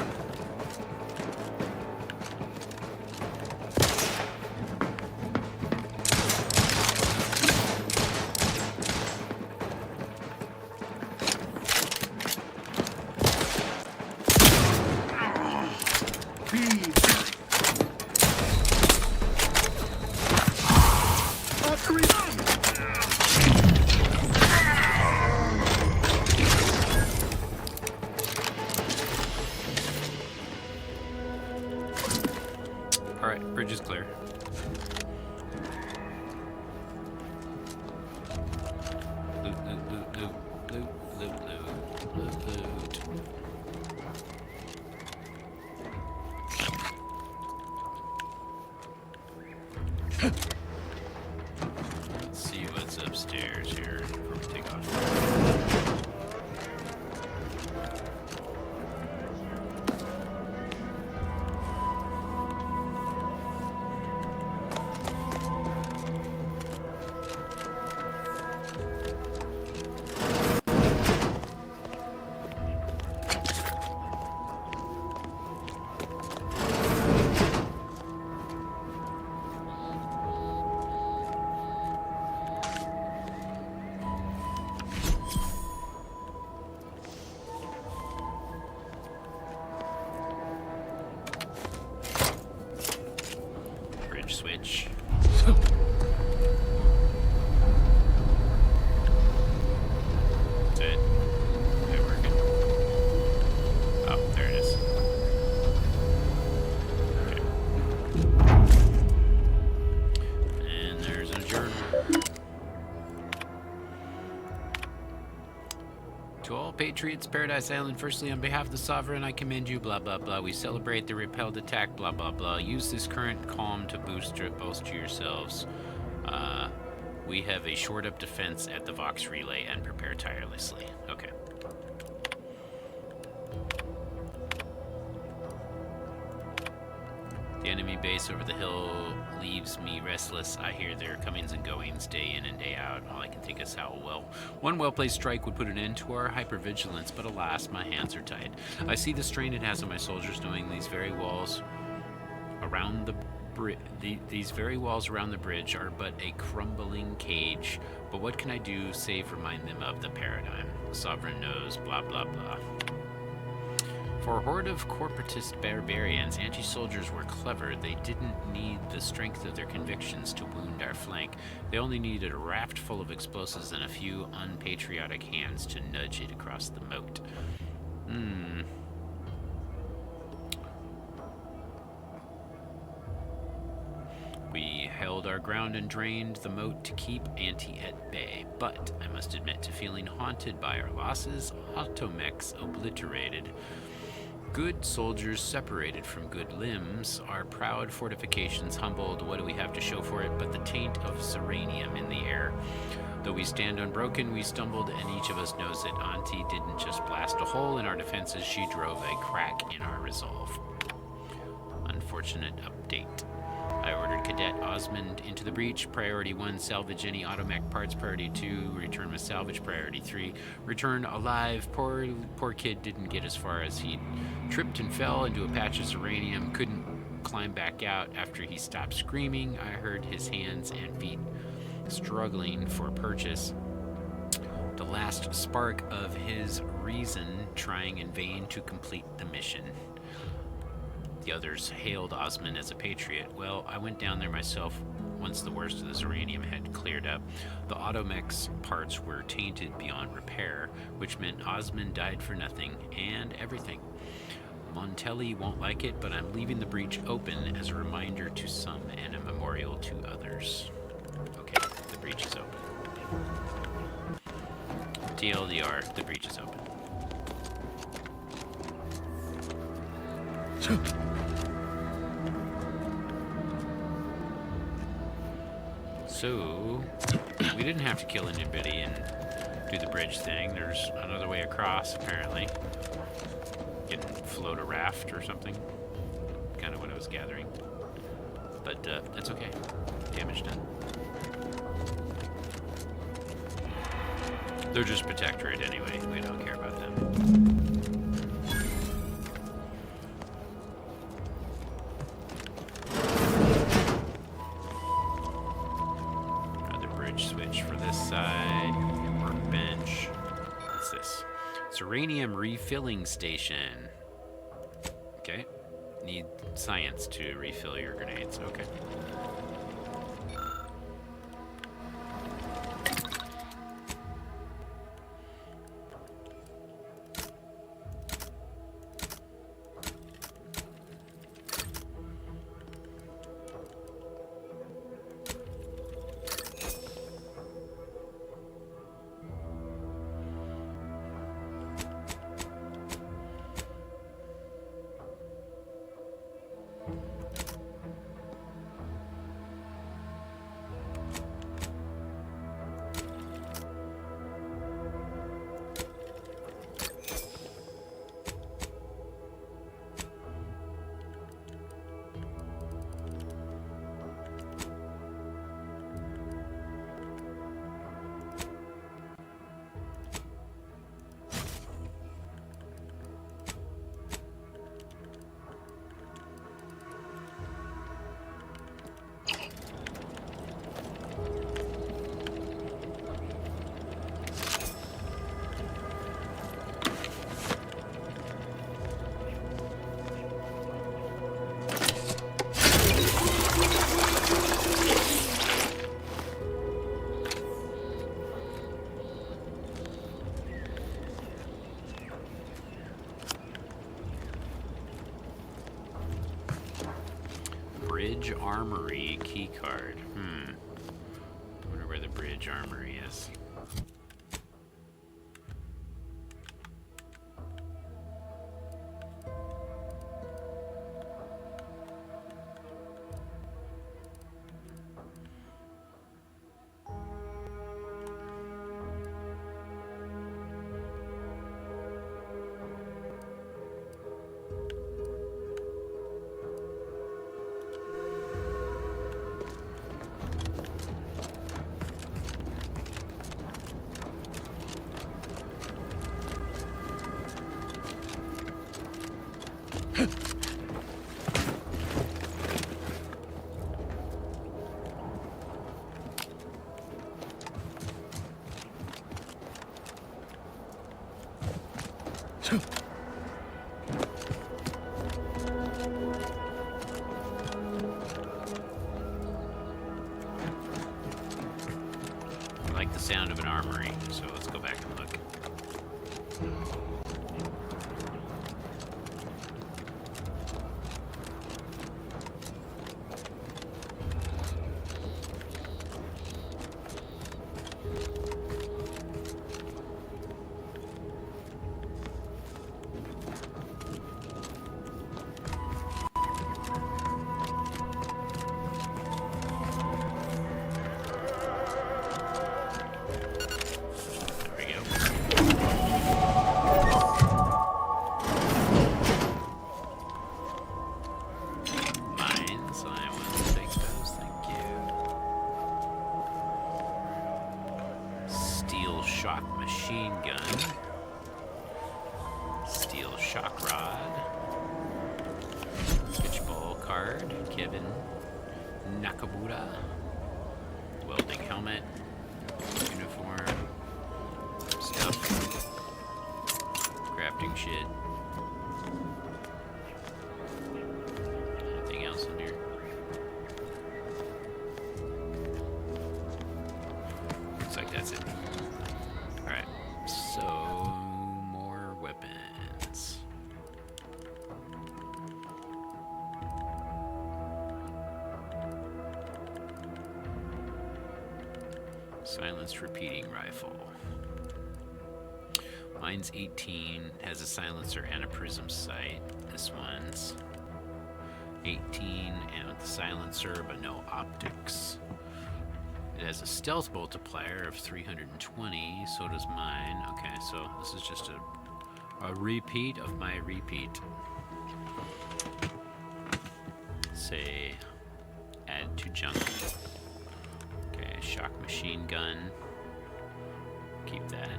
Alright, bridge is clear. Loot, loot, loot, loot, loot, loot, loot, loot, loot. Let's see what's upstairs here before we take off. Bridge switch. That's it. Is it working? Oh, there it is. Okay. And there's a journal. To all patriots, Paradise Island, firstly, on behalf of the Sovereign, I commend you, blah, blah, blah. We celebrate the repelled attack, blah, blah, blah. Use this current calm to bolster yourselves. We have a shored up defense at the Vox Relay and prepare tirelessly. Okay. The enemy base over the hill leaves me restless. I hear their comings and goings day in and day out. All I can think is how one well-placed strike would put an end to our hypervigilance, but alas, my hands are tied. I see the strain it has on my soldiers, knowing these very walls around the bridge are but a crumbling cage. But what can I do save remind them of the paradigm? Sovereign knows, blah blah blah. For a horde of corporatist barbarians, anti-soldiers were clever. They didn't need the strength of their convictions to wound our flank. They only needed a raft full of explosives and a few unpatriotic hands to nudge it across the moat. We held our ground and drained the moat to keep Anti at bay, but I must admit to feeling haunted by our losses, automechs obliterated. Good soldiers separated from good limbs, our proud fortifications humbled. What do we have to show for it but the taint of Serenium in the air? Though we stand unbroken, we stumbled, and each of us knows that Auntie didn't just blast a hole in our defenses, she drove a crack in our resolve. Unfortunate update. I ordered Cadet Osmond into the breach. Priority 1, salvage any automech parts. Priority 2, return with salvage. Priority 3, return alive. Poor kid didn't get as far as he tripped and fell into a patch of uranium. Couldn't climb back out after he stopped screaming. I heard his hands and feet struggling for purchase. The last spark of his reason trying in vain to complete the mission. The others hailed Osmond as a patriot. Well, I went down there myself once the worst of the uranium had cleared up. The automech's parts were tainted beyond repair, which meant Osmond died for nothing and everything. Montelli won't like it, but I'm leaving the breach open as a reminder to some and a memorial to others. Okay, the breach is open. TLDR, the breach is open. So, we didn't have to kill anybody and do the bridge thing. There's another way across, apparently. You can float a raft or something. Kind of what I was gathering. But that's okay. Damage done. They're just protectorate anyway. We don't care about them. Switch for this side. Workbench. What's this? It's uranium refilling station. Okay. Need science to refill your grenades. Okay. Bridge Armory keycard. Wonder where the Bridge Armory is. of an armory, so let's go back and look. Silenced repeating rifle. Mine's 18, has a silencer and a prism sight. This one's 18 and with the silencer but no optics. It has a stealth multiplier of 320, so does mine. Okay, so this is just a repeat of my repeat. Say, add to junk. Okay, shock machine gun. Keep that.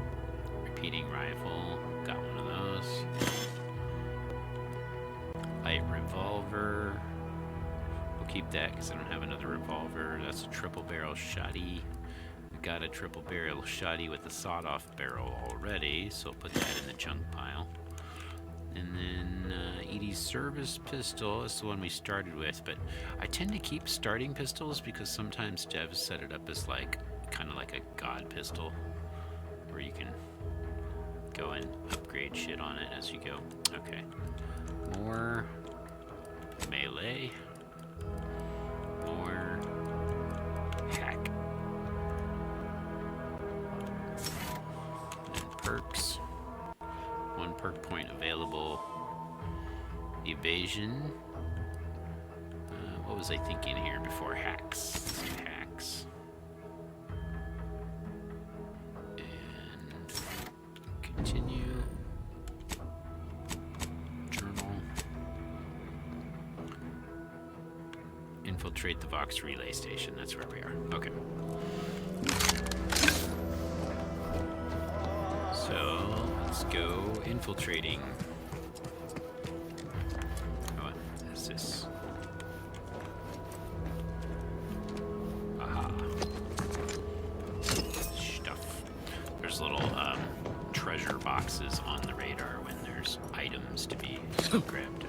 Repeating rifle. Got one of those. Light revolver. We'll keep that because I don't have another revolver. That's a triple barrel shotty. We got a triple barrel shotty with a sawed-off barrel already, so put that in the junk pile. And then Edie's service pistol is the one we started with, but I tend to keep starting pistols because sometimes devs set it up as like kind of like a god pistol where you can go and upgrade shit on it as you go. Okay. More melee. More hack. And perks. One perk point available. Evasion. What was I thinking here before hacks? Hacks. And continue. Journal. Infiltrate the Vox relay station. That's where we are. Okay. So let's go infiltrating. What is this? Aha. Stuff. There's little treasure boxes on the radar when there's items to be grabbed.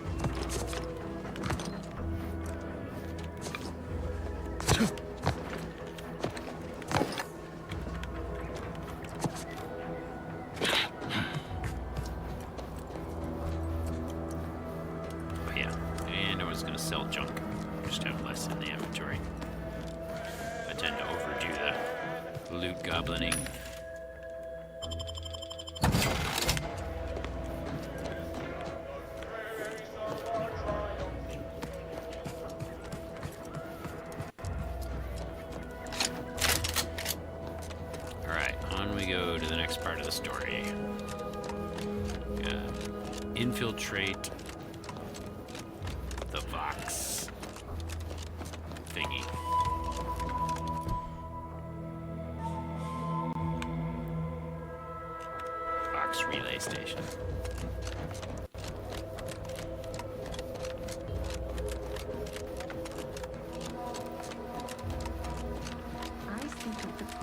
Infiltrate the Vox thingy. Vox relay station.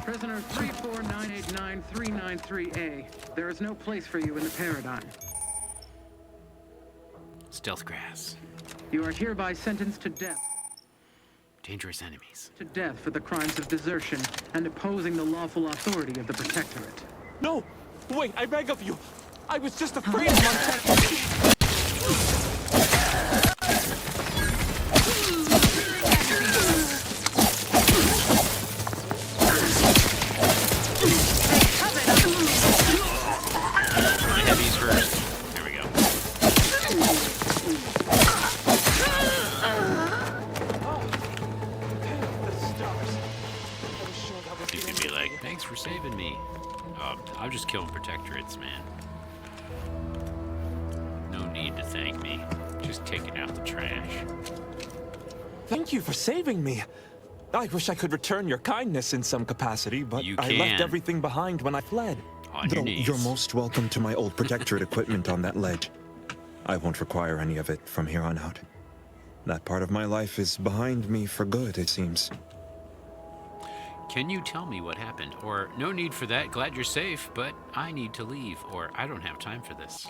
Prisoner 34989-393A. There is no place for you in the Paradigm. Stealth grass. You are hereby sentenced to death. Dangerous enemies. To death for the crimes of desertion and opposing the lawful authority of the Protectorate. No! Wait, I beg of you! I was just afraid of Monteli! Heavies first. There we go. You could be like, thanks for saving me. I'm just killing Protectorates, man. No need to thank me. Just taking out the trash. Thank you for saving me. I wish I could return your kindness in some capacity, but I left everything behind when I fled. On your knees. You're most welcome to my old Protectorate equipment on that ledge. I won't require any of it from here on out. That part of my life is behind me for good, it seems. Can you tell me what happened? Or, no need for that, glad you're safe, but I need to leave, or I don't have time for this.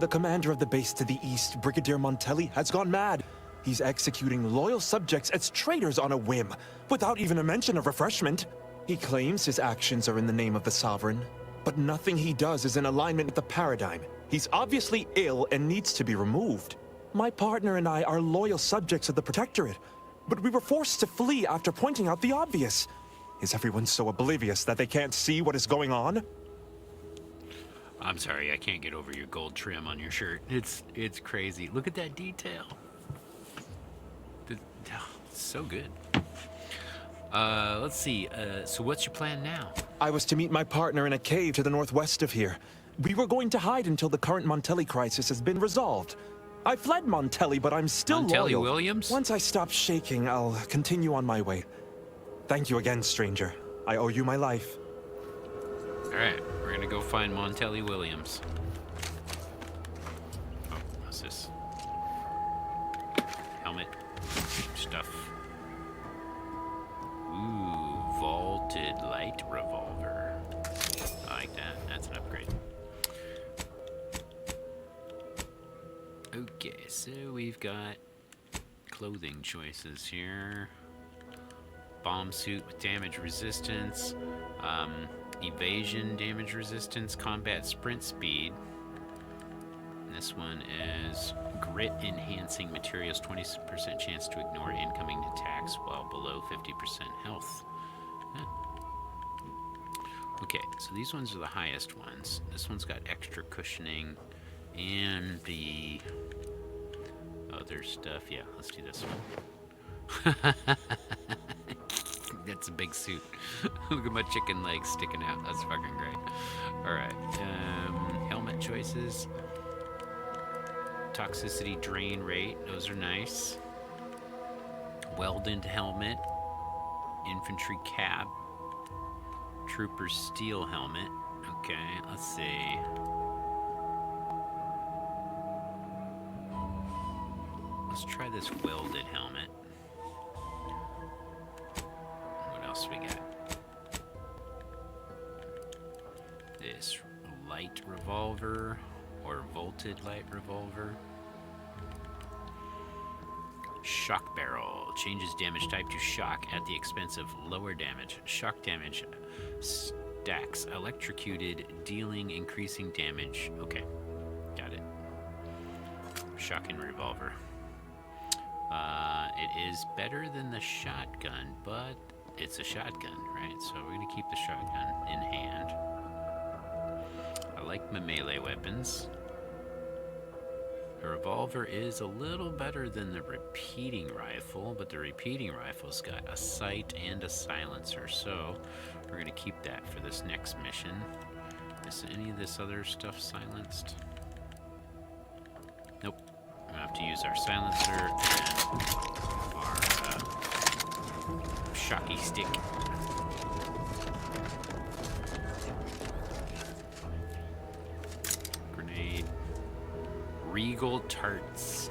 The commander of the base to the east, Brigadier Monteli, has gone mad. He's executing loyal subjects as traitors on a whim, without even a mention of refreshment. He claims his actions are in the name of the Sovereign, but nothing he does is in alignment with the paradigm. He's obviously ill and needs to be removed. My partner and I are loyal subjects of the Protectorate, but we were forced to flee after pointing out the obvious. Is everyone so oblivious that they can't see what is going on? I'm sorry, I can't get over your gold trim on your shirt. It's crazy. Look at that detail. It's so good. Let's see. So what's your plan now? I was to meet my partner in a cave to the northwest of here. We were going to hide until the current Monteli crisis has been resolved. I fled Monteli, but I'm still Monteli loyal. Williams? Once I stop shaking, I'll continue on my way. Thank you again, stranger. I owe you my life. Alright, we're gonna go find Monteli Williams. Oh, what's this? Helmet. Stuff. Ooh, vaulted light revolver. I like that. That's an upgrade. Okay, so we've got clothing choices here. Bomb suit with damage resistance, evasion damage resistance, combat sprint speed. And this one is grit enhancing materials, 20% chance to ignore incoming attacks while below 50% health. Huh. Okay, so these ones are the highest ones. This one's got extra cushioning and the other stuff. Yeah, let's do this one. That's a big suit. Look at my chicken legs sticking out. That's fucking great. Alright. Helmet choices. Toxicity drain rate. Those are nice. Welded helmet. Infantry cap. Trooper steel helmet. Okay, let's see. Let's try this welded helmet. What else we got? This light revolver or volted light revolver. Shock barrel changes damage type to shock at the expense of lower damage. Shock damage stacks electrocuted, dealing increasing damage. Okay, got it. Shotgun revolver. It is better than the shotgun, but it's a shotgun, right? So we're gonna keep the shotgun in hand. I like my melee weapons. The revolver is a little better than the repeating rifle, but the repeating rifle's got a sight and a silencer, so we're gonna keep that for this next mission. Is any of this other stuff silenced? Nope. We're gonna have to use our silencer and our shocky stick. Grenade. Regal tarts.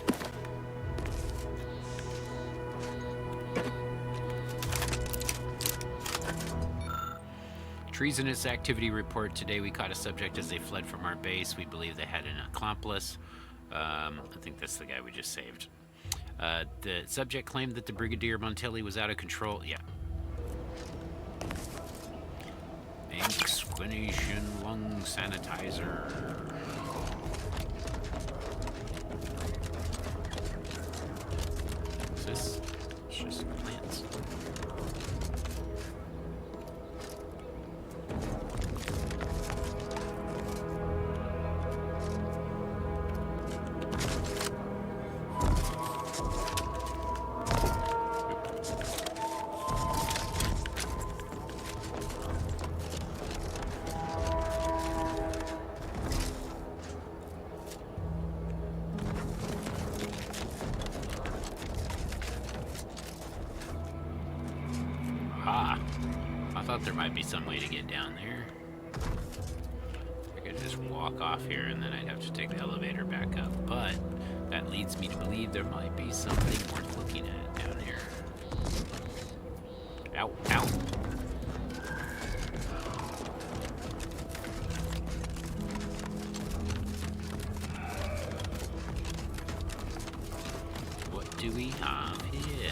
Treasonous activity report. Today we caught a subject as they fled from our base. We believe they had an accomplice. I think that's the guy we just saved. The subject claimed that the Brigadier Montelli was out of control. Yeah. Exquination lung sanitizer. What's this? It's just plants. Ah, I thought there might be some way to get down there. I could just walk off here and then I'd have to take the elevator back up, but that leads me to believe there might be something worth looking at down here. Ow, ow. What do we have here?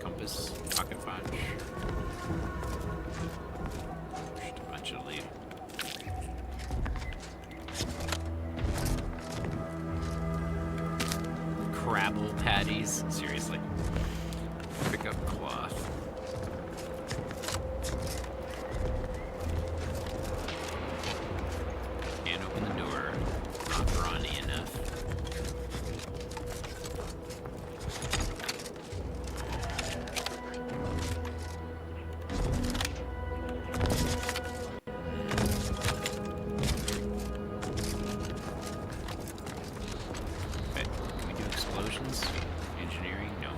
Compass, pocket watch. Just a bunch of leaves. Crabble patties, seriously. Pick up cloth. Can't open the door. Not brawny enough. Okay, can we do explosions? Engineering? No.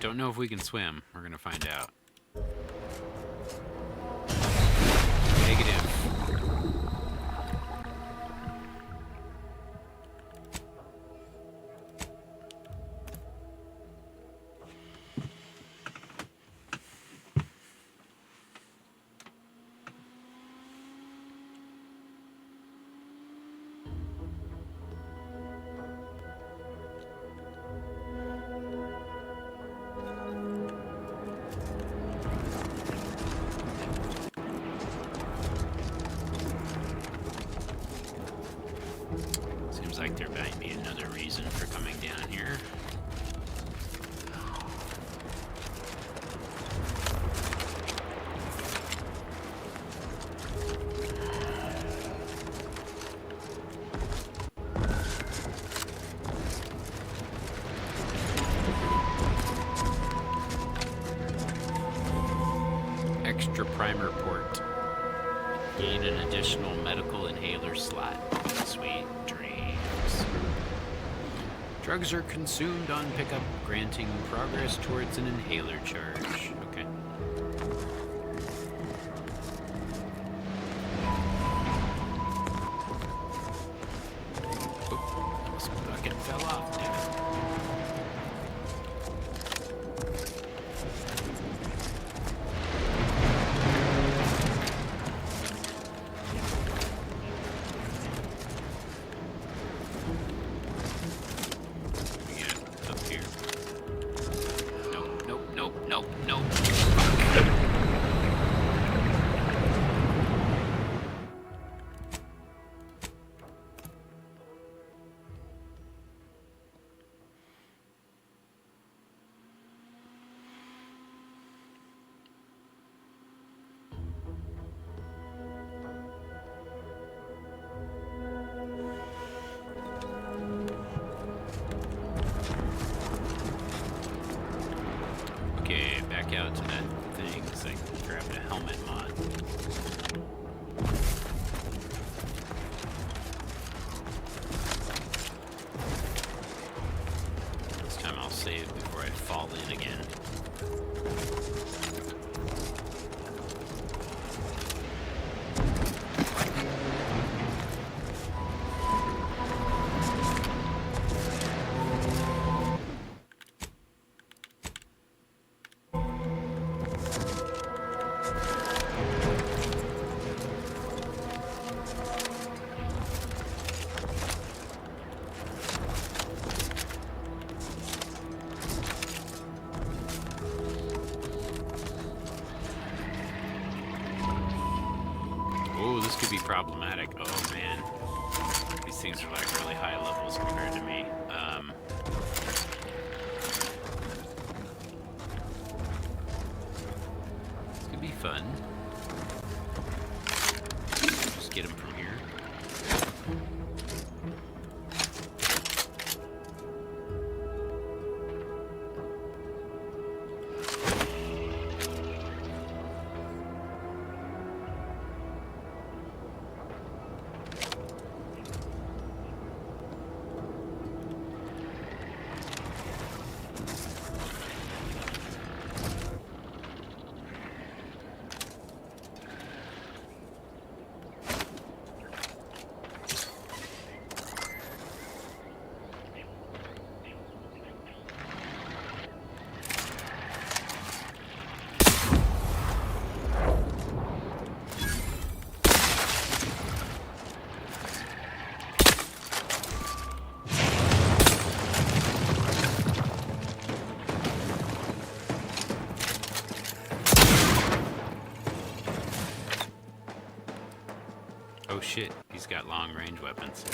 Don't know if we can swim. We're gonna find out. Negative. Seems like there might be another reason for coming down here. Extra primer port. Gain an additional medical inhaler slot. Sweet dreams. Drugs are consumed on pickup, granting progress towards an inhaler charge. Okay. Oop, this bucket fell off, damn it. Nope. Okay, back out to that thing, so I can grab a helmet mod. This time I'll save before I fall in again. problematic. Oh man, these things are like really high levels compared to me. This could be fun. Just get them from here. Oh shit, he's got long-range weapons.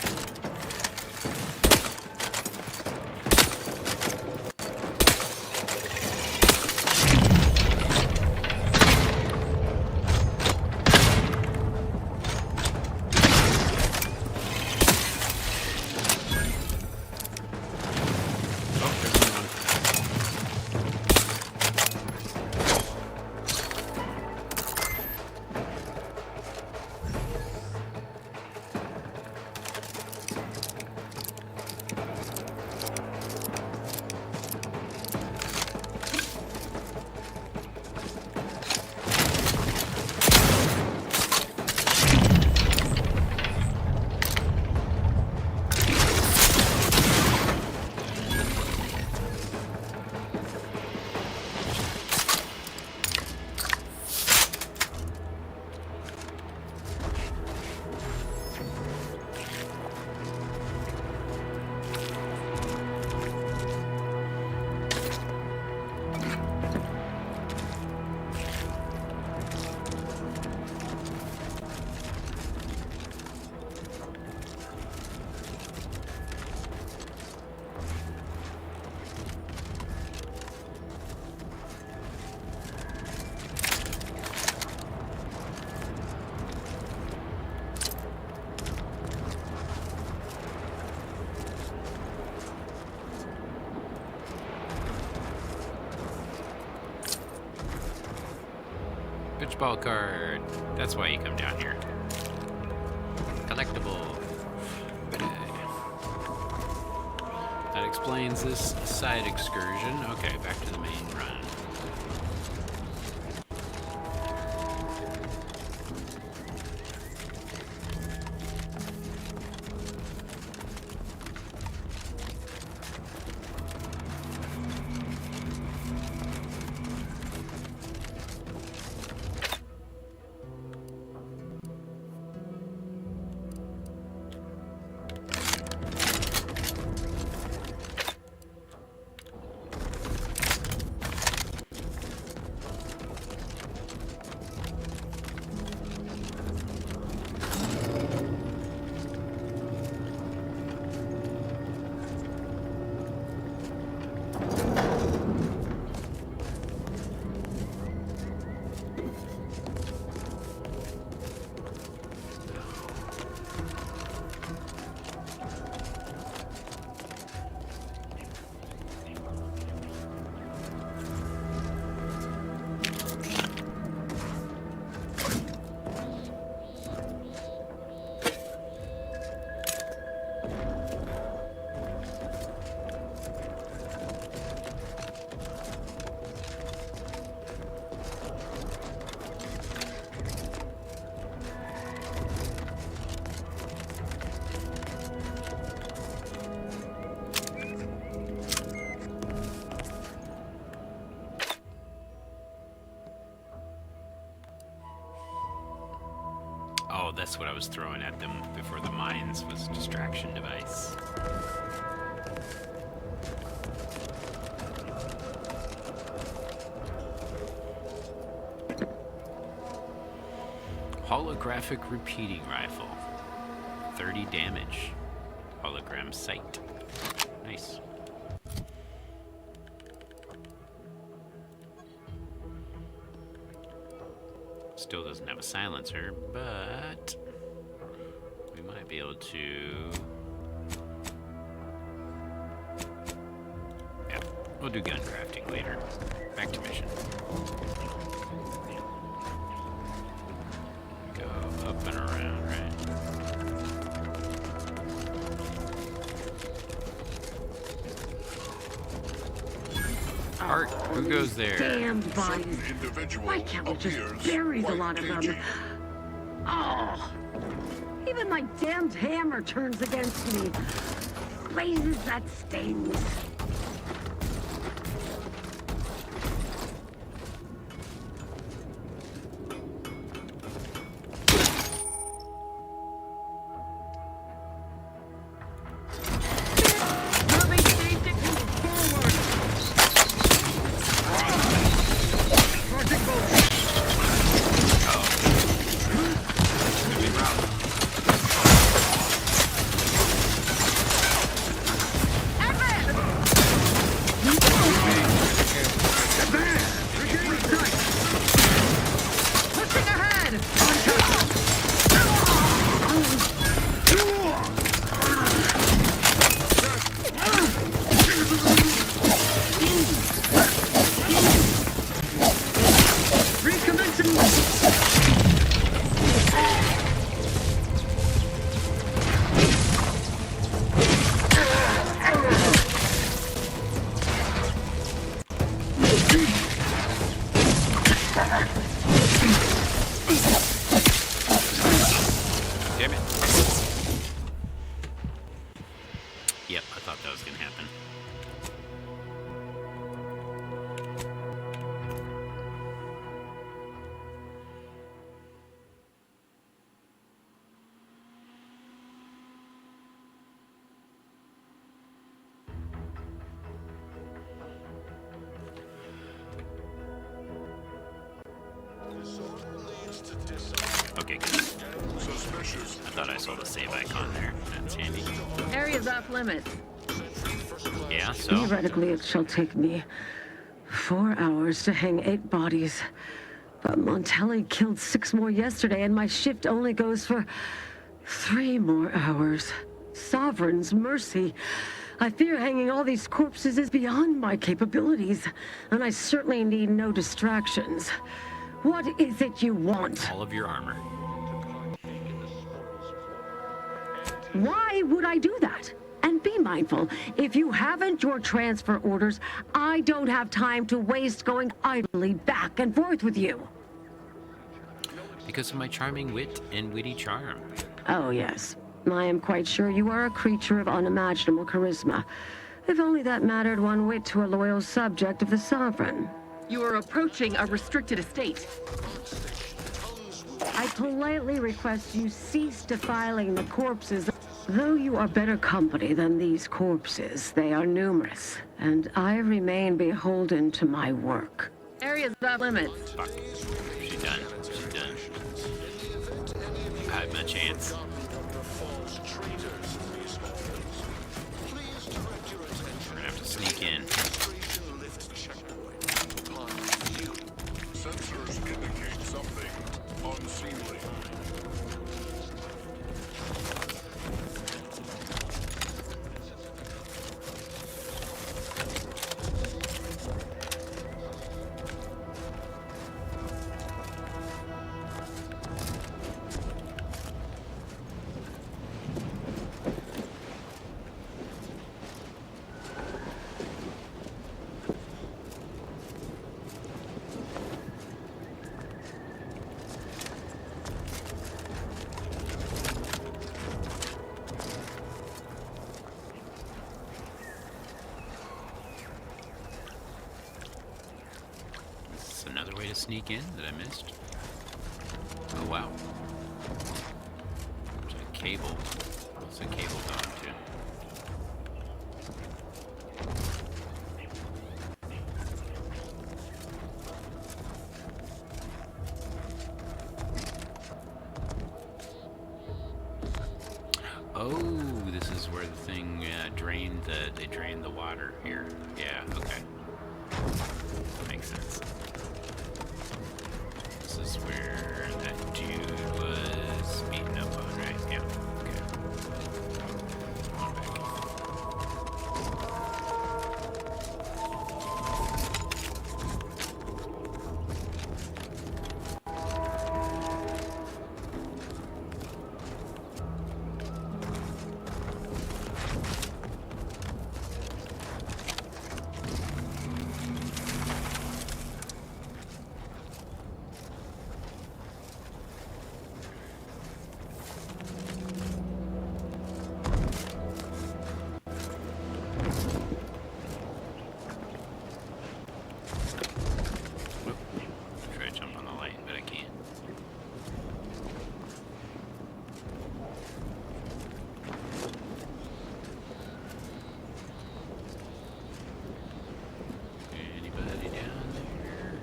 Ball card. That's why you come down here. Collectible. That explains this side excursion. Okay, back to the main run. Oh, that's what I was throwing at them before the mines was a distraction device. Holographic repeating rifle. 30 damage. Hologram sight. Nice. Still doesn't have a silencer, but we might be able to... Yeah, we'll do gun crafting later. Back to mission. Go up and around, right? Art, who goes there? Damned bodies. Why can't we just bury the lot of them? Oh, even my damned hammer turns against me. Blazes, that stings. Damn it. Yep, I thought that was gonna happen. Okay, good. I thought I saw the save icon there. That's handy. Area's off limits. Yeah, so? Theoretically, it shall take me 4 hours to hang 8 bodies. But Montelli killed 6 more yesterday, and my shift only goes for 3 more hours. Sovereign's mercy. I fear hanging all these corpses is beyond my capabilities, and I certainly need no distractions. What is it you want? All of your armor. Why would I do that? And be mindful, if you haven't your transfer orders, I don't have time to waste going idly back and forth with you. Because of my charming wit and witty charm. Oh, yes. I am quite sure you are a creature of unimaginable charisma. If only that mattered one whit to a loyal subject of the Sovereign. You are approaching a restricted estate. I politely request you cease defiling the corpses. Though you are better company than these corpses, they are numerous, and I remain beholden to my work. Area's off limits. Fuck. She's done. She's done. I had my chance. We're gonna have to sneak in. Sensors indicate something unseemly. Another way to sneak in that I missed. Oh wow. There's a cable. What's a cable going to? Oh, this is where the thing drained they drained the water here. Yeah, okay. Makes sense. This is where that dude was beaten up on, right? Yeah, okay. Try to jump on the light, but I can't. Anybody down there?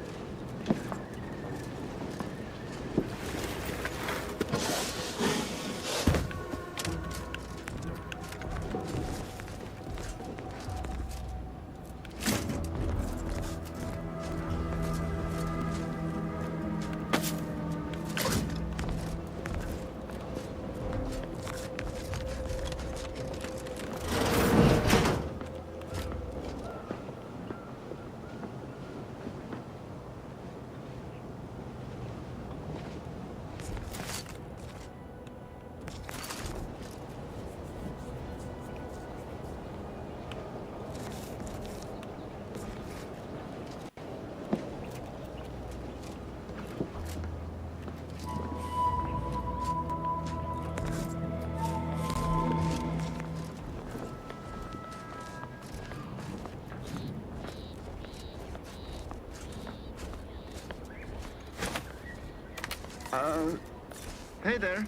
Hey there.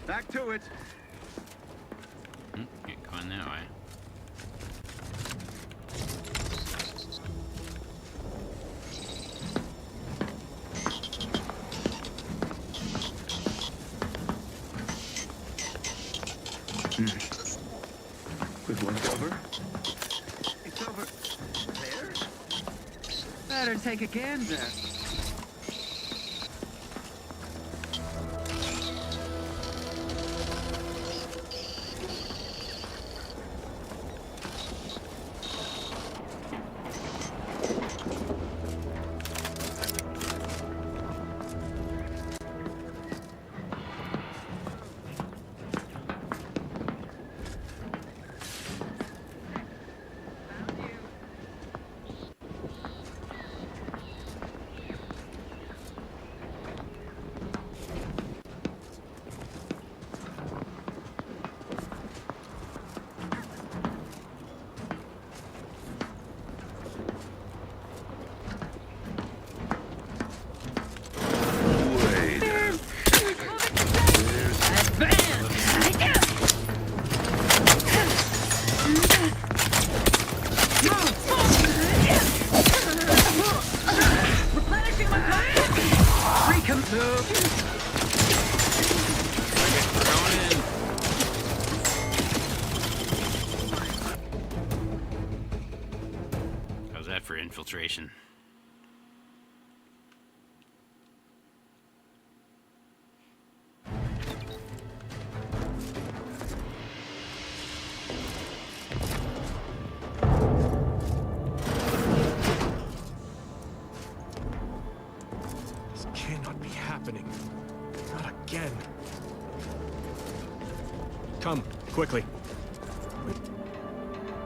Back to it. Can't go in that way. Good one's over. It's over there? Better take a gander. How's that for infiltration? This cannot be happening. Not again. Come, quickly.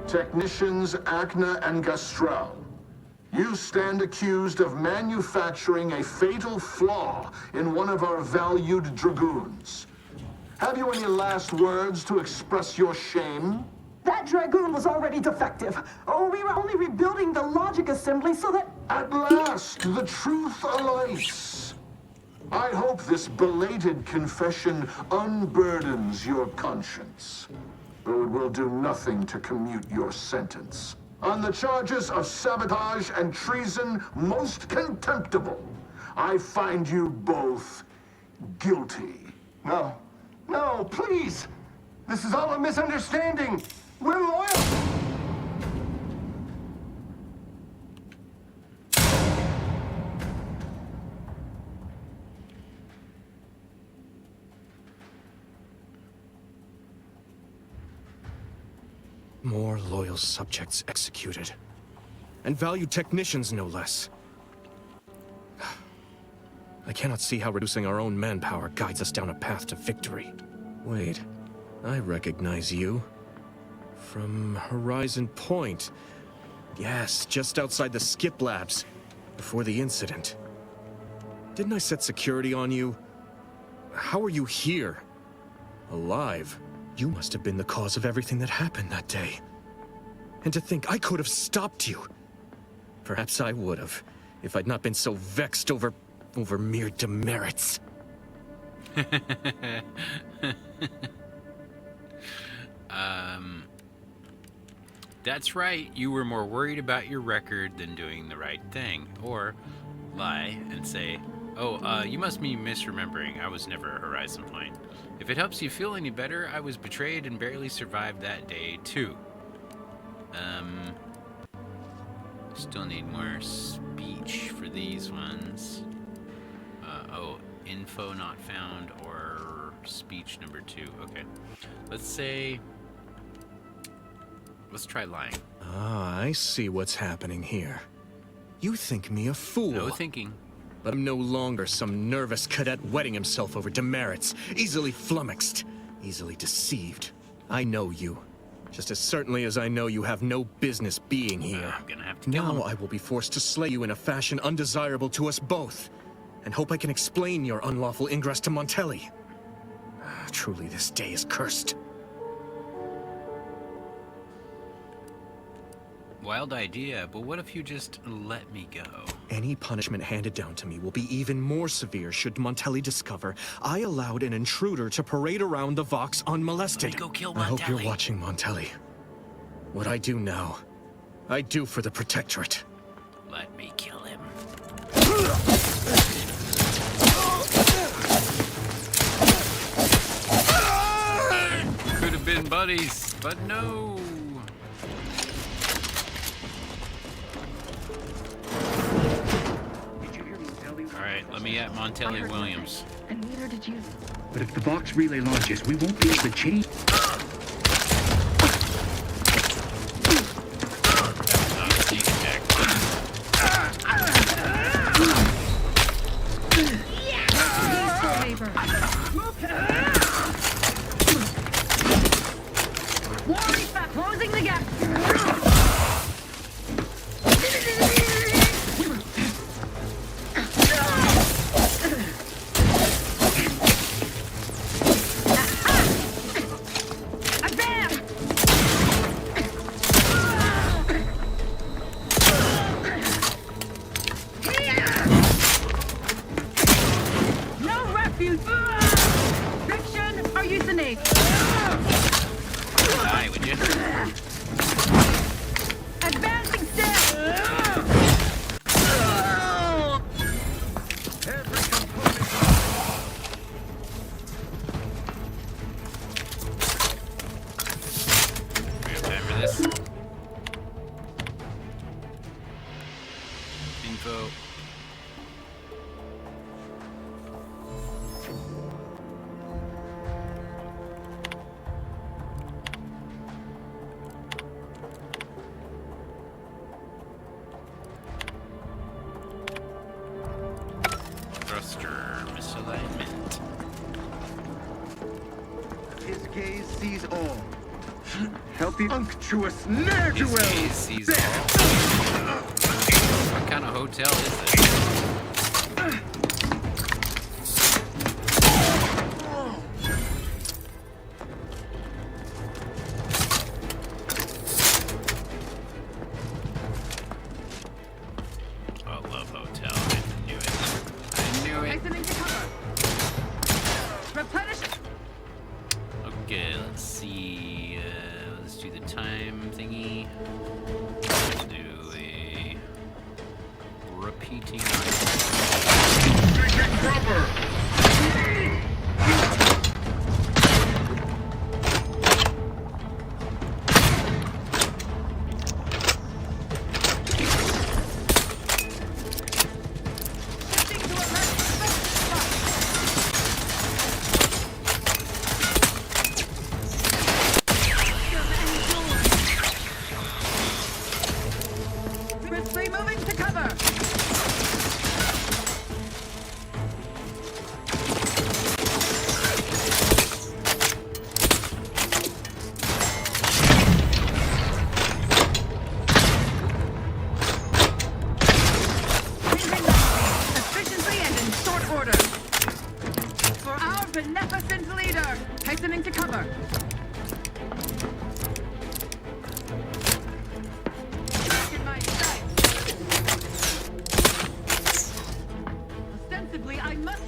Technicians Acna and Gastrell, you stand accused of manufacturing a fatal flaw in one of our valued dragoons. Have you any last words to express your shame? That Dragoon was already defective. Oh, we were only rebuilding the logic assembly so that... At last, the truth alights. I hope this belated confession unburdens your conscience, though it will do nothing to commute your sentence. On the charges of sabotage and treason most contemptible, I find you both guilty. No. No, please! This is all a misunderstanding! We're loyal! More loyal subjects executed. And valued technicians, no less. I cannot see how reducing our own manpower guides us down a path to victory. Wait, I recognize you. From Horizon Point. Yes, just outside the Skip Labs. Before the incident. Didn't I set security on you? How are you here? Alive? You must have been the cause of everything that happened that day. And to think I could have stopped you. Perhaps I would have, if I'd not been so vexed over mere demerits. That's right. You were more worried about your record than doing the right thing. Or lie and say, oh, you must be misremembering. I was never a Horizon Point. If it helps you feel any better, I was betrayed and barely survived that day, too. Still need more speech for these ones. Info not found or speech number 2. Okay. Let's try lying. Ah, I see what's happening here. You think me a fool. No thinking. But I'm no longer some nervous cadet wetting himself over demerits, easily flummoxed, easily deceived. I know you. Just as certainly as I know you have no business being here. I'm gonna have to kill him. Now I will be forced to slay you in a fashion undesirable to us both, and hope I can explain your unlawful ingress to Montelli. Truly, this day is cursed. Wild idea, but what if you just let me go? Any punishment handed down to me will be even more severe should Montelli discover I allowed an intruder to parade around the Vox unmolested. Let me go kill Montelli. I hope you're watching, Montelli. What I do now, I do for the Protectorate. Let me kill him. Could have been buddies, but no. Alright, let me at Montelli Williams. And neither did you. But if the Vox relay launches, we won't be able to change. Closing the gap. No refuge. Friction or euthanasia. Die, would you? Advancing step. We have time for this. Info. Thruster misalignment. His gaze sees all. Help you unctuous ne'er-do-well. His gaze sees all. What kind of hotel is this? I love hotel. I knew it. I knew it. Hastening to cover. Replenish. Okay, let's see. Let's do the time thingy. Let's do a repeating. Taking cover. beneficent leader! Hastening to cover. Back in my sight. Ostensibly, I must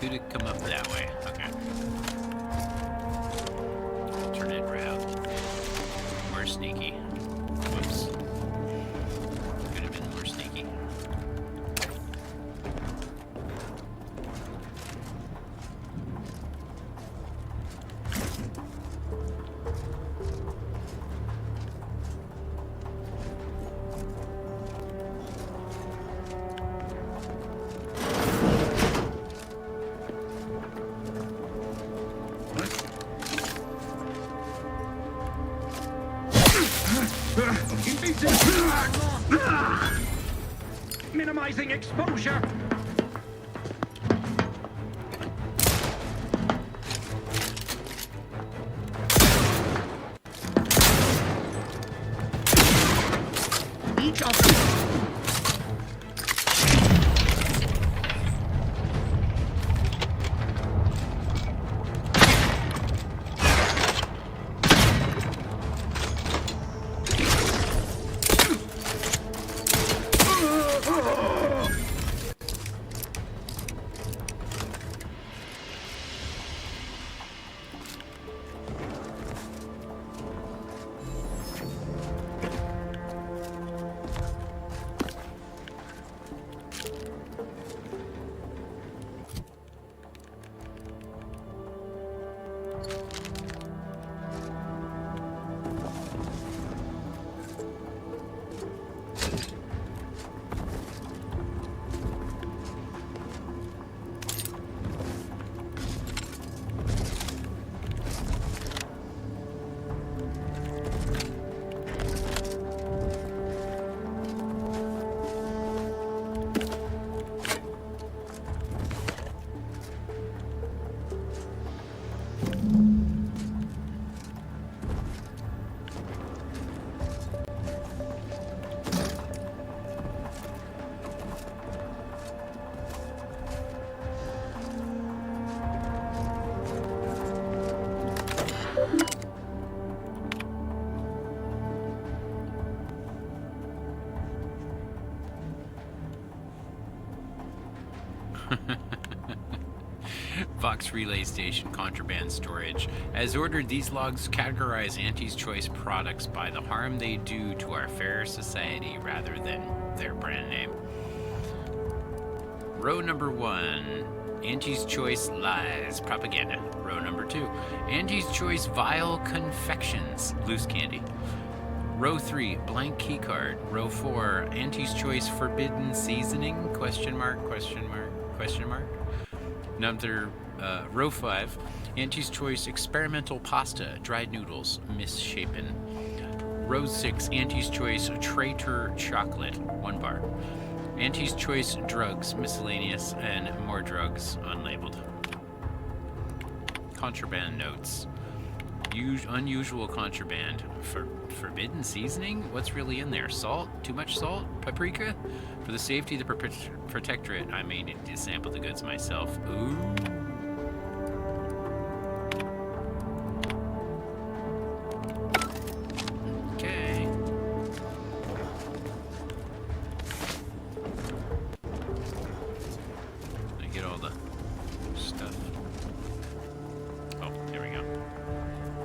Could it come up that way? Okay. Alternate route. More sneaky. Whoops. Could have been more sneaky. Minimizing exposure. Each of them. Vox Relay Station contraband storage. As ordered, these logs categorize Auntie's Choice products by the harm they do to our fair society rather than their brand name. Row number 1, Auntie's Choice Lies, propaganda. Row number 2, Auntie's Choice Vile Confections, loose candy. Row 3, blank keycard. Row 4, Auntie's Choice Forbidden Seasoning, question mark, question mark, question mark. Number, row 5, Auntie's Choice Experimental Pasta, dried noodles, misshapen. Row 6, Auntie's Choice Traitor Chocolate, 1 bar. Auntie's Choice Drugs, miscellaneous, and more drugs, unlabeled. Contraband notes. Unusual contraband. Forbidden seasoning? What's really in there? Salt? Too much salt? Paprika? For the safety of the protectorate, I may need to sample the goods myself. Ooh. Okay. I get all the stuff. Oh, there we go.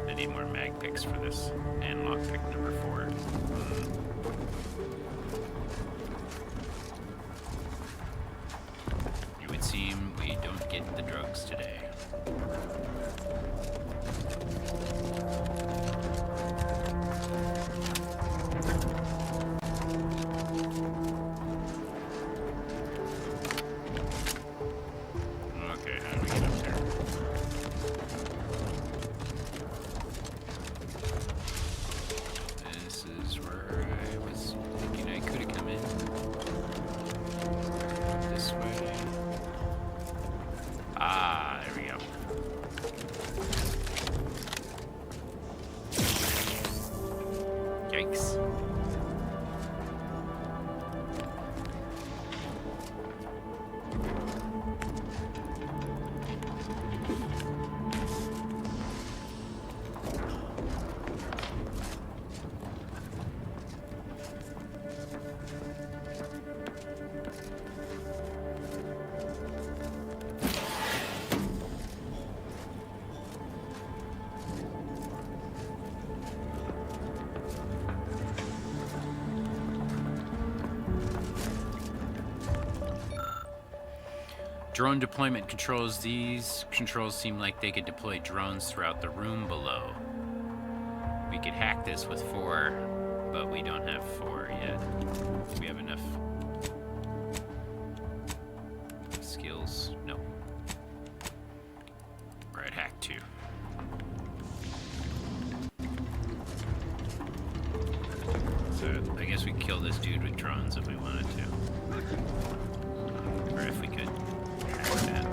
I need more mag picks for this. And lockpick number 4. It would seem we don't get the drugs today. Okay, how do we get up there? This is where I was thinking I could have come in. This way. Ah, there we go. Yikes. Drone deployment controls. These controls seem like they could deploy drones throughout the room below. We could hack this with 4, but we don't have 4 yet. We have enough skills. No. We're at hack 2. So I guess we could kill this dude with drones if we wanted to. Or if we could. That.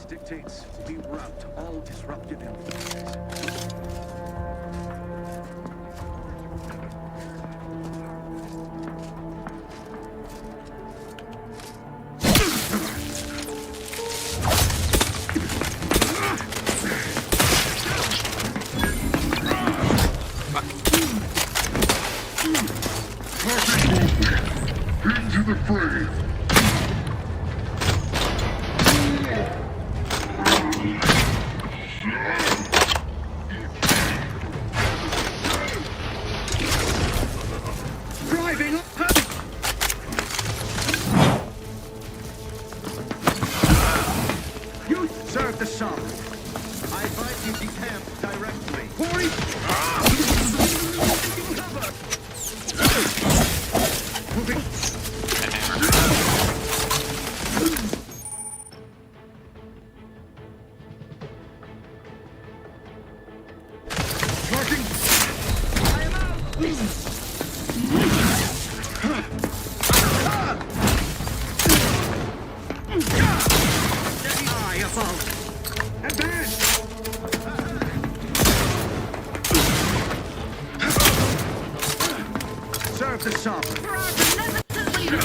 Dictates we rout all disruptive influences. Into the fray! Serve the sovereign. I advise you decamp directly. Quarry! Cover! Moving. Marking. I am out. Serve the sovereign. For our beneficent leader!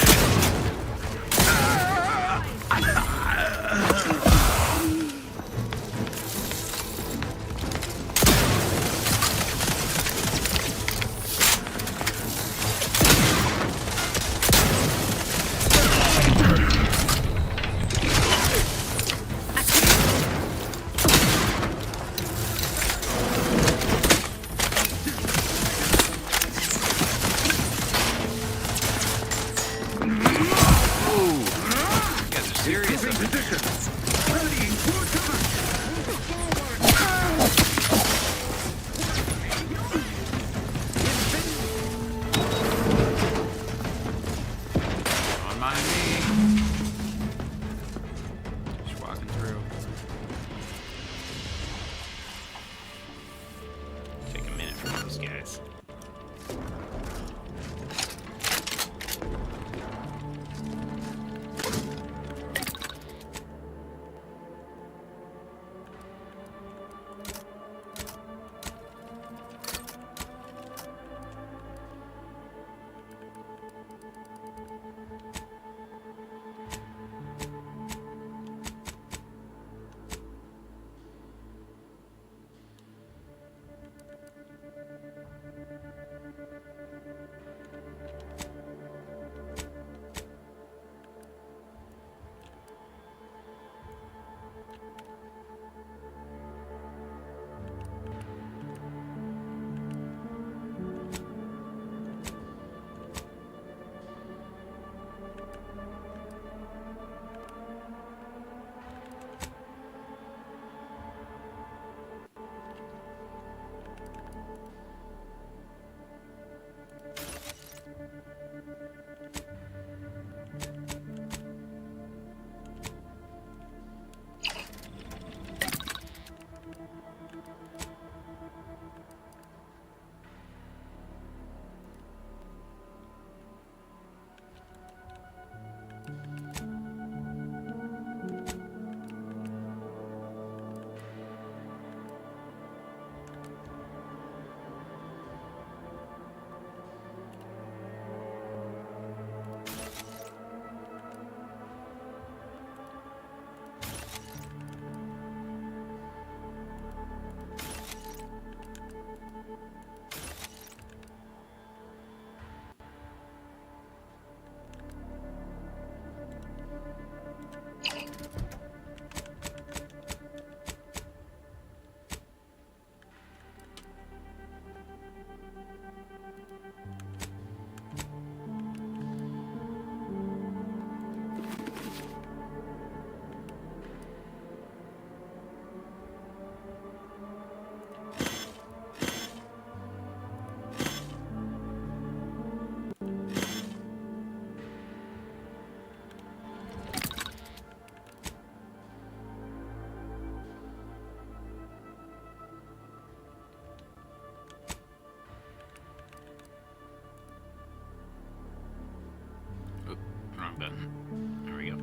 Wrong button. There we go.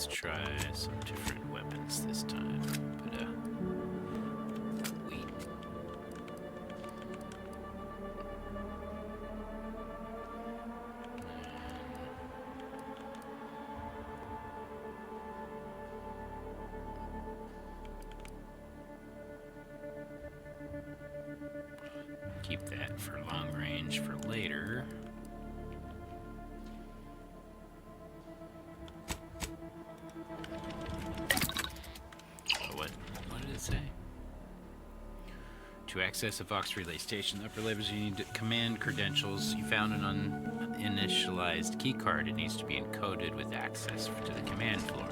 Let's try some different weapons this time. But, wait. keep that for long range for later. Oh, what did it say? To access a Vox relay station, the upper levels you need command credentials. You found an uninitialized key card. It needs to be encoded with access to the command floor.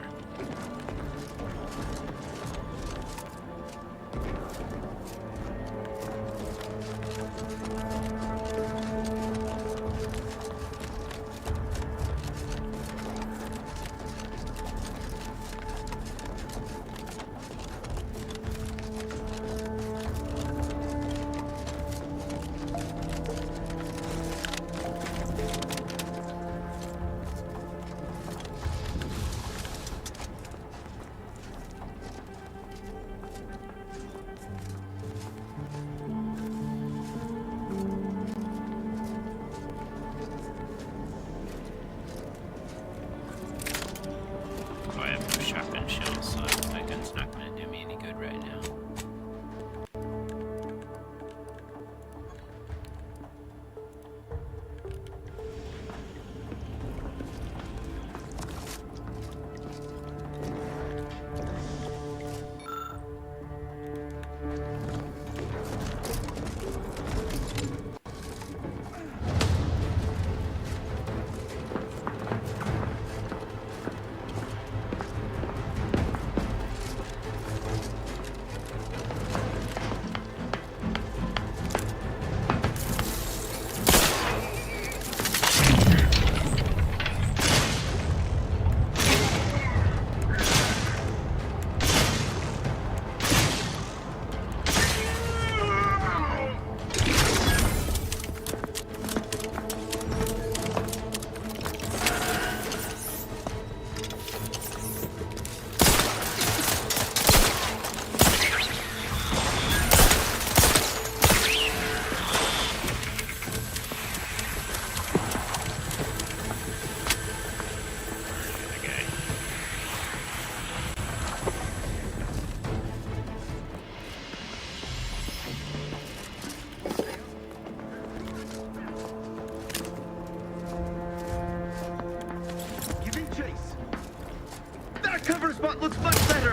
Cover spot looks much better.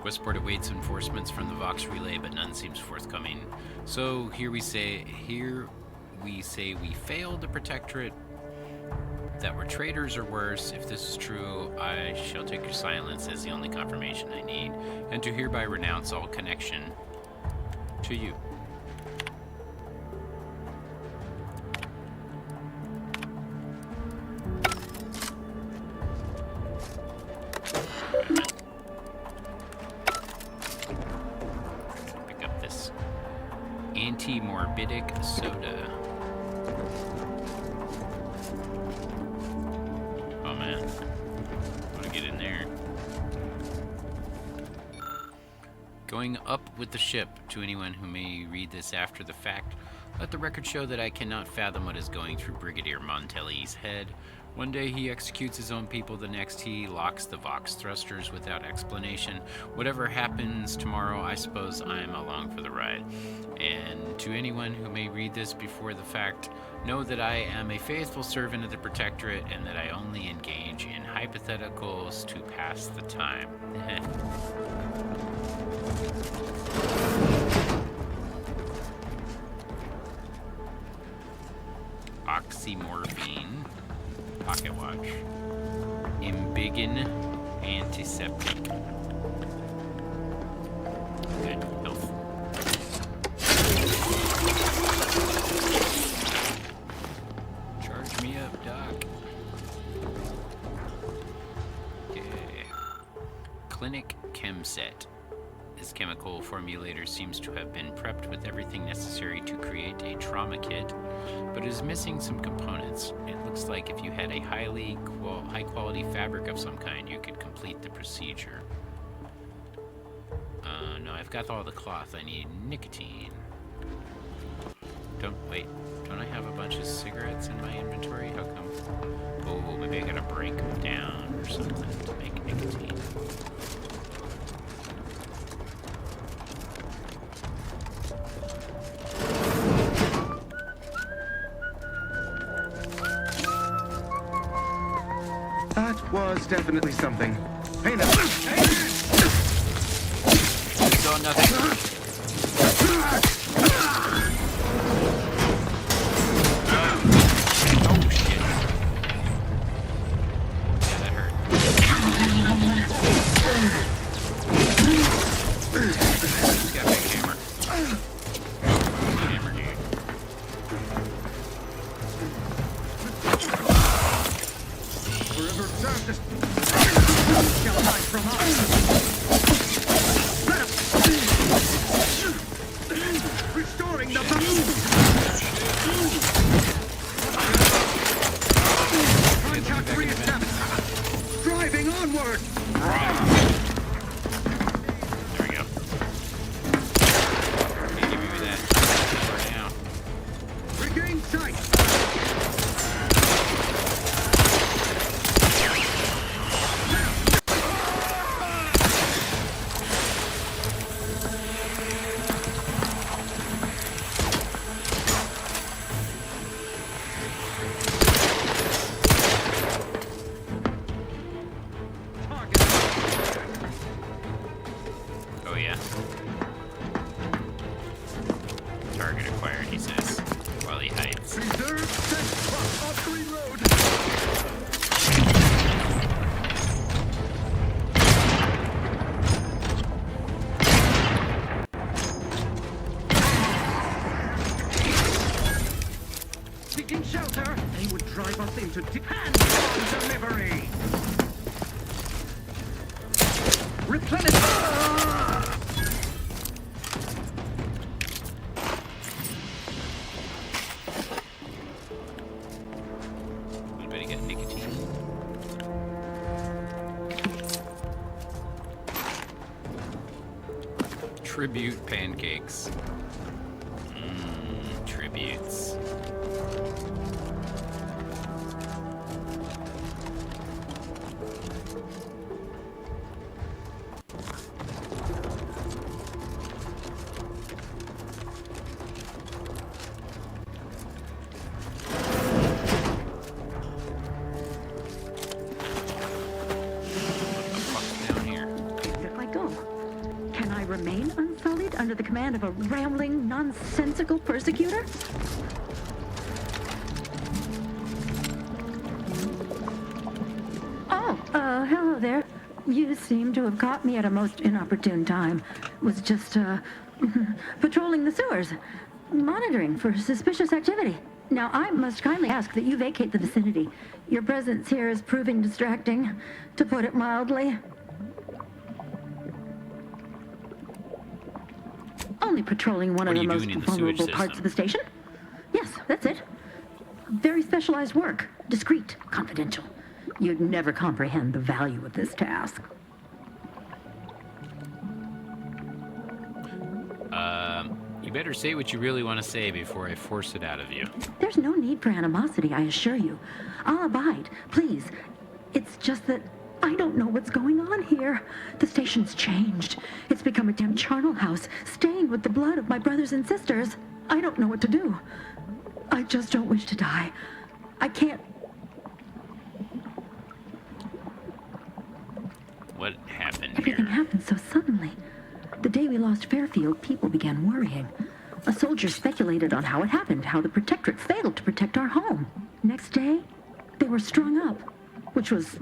Westport awaits enforcements from the Vox relay, but none seems forthcoming. So here we say we failed the Protectorate, that we're traitors or worse. If this is true, I shall take your silence as the only confirmation I need, and to hereby renounce all connection to you. Anti-morbidic soda. Oh man, want to get in there. Going up with the ship. To anyone who may read this after the fact, let the record show that I cannot fathom what is going through Brigadier Montelli's head. One day he executes his own people, the next he locks the Vox thrusters without explanation. Whatever happens tomorrow, I suppose I am along for the ride. And to anyone who may read this before the fact, know that I am a faithful servant of the Protectorate and that I only engage in hypotheticals to pass the time. Oxymorphine. Pocket watch. Imbigin antiseptic. Good health. Charge me up, Doc. Okay. Clinic Chem Set. This chemical formulator seems to have been prepped with everything necessary to create a trauma kit, but is missing some components. It looks like if you had a high quality fabric of some kind, you could complete the procedure. No, I've got all the cloth. I need nicotine. Don't I have a bunch of cigarettes in my inventory? How come? Oh, maybe I gotta break them down or something to make nicotine. That was definitely something. Hey now! So nothing. Tribute pancakes. Tributes. Remain unsullied under the command of a rambling, nonsensical persecutor? Oh, hello there. You seem to have caught me at a most inopportune time. Was just, patrolling the sewers, monitoring for suspicious activity. Now, I must kindly ask that you vacate the vicinity. Your presence here is proving distracting, to put it mildly. Only patrolling one of the most vulnerable parts of the station? Yes, that's it. Very specialized work. Discreet, confidential. You'd never comprehend the value of this task. You better say what you really want to say before I force it out of you. There's no need for animosity, I assure you. I'll abide, please. It's just that I don't know what's going on here. The station's changed. It's become a damn charnel house, stained with the blood of my brothers and sisters. I don't know what to do. I just don't wish to die. I can't... What happened here? Everything happened so suddenly. The day we lost Fairfield, people began worrying. A soldier speculated on how it happened, how the Protectorate failed to protect our home. Next day, they were strung up, which was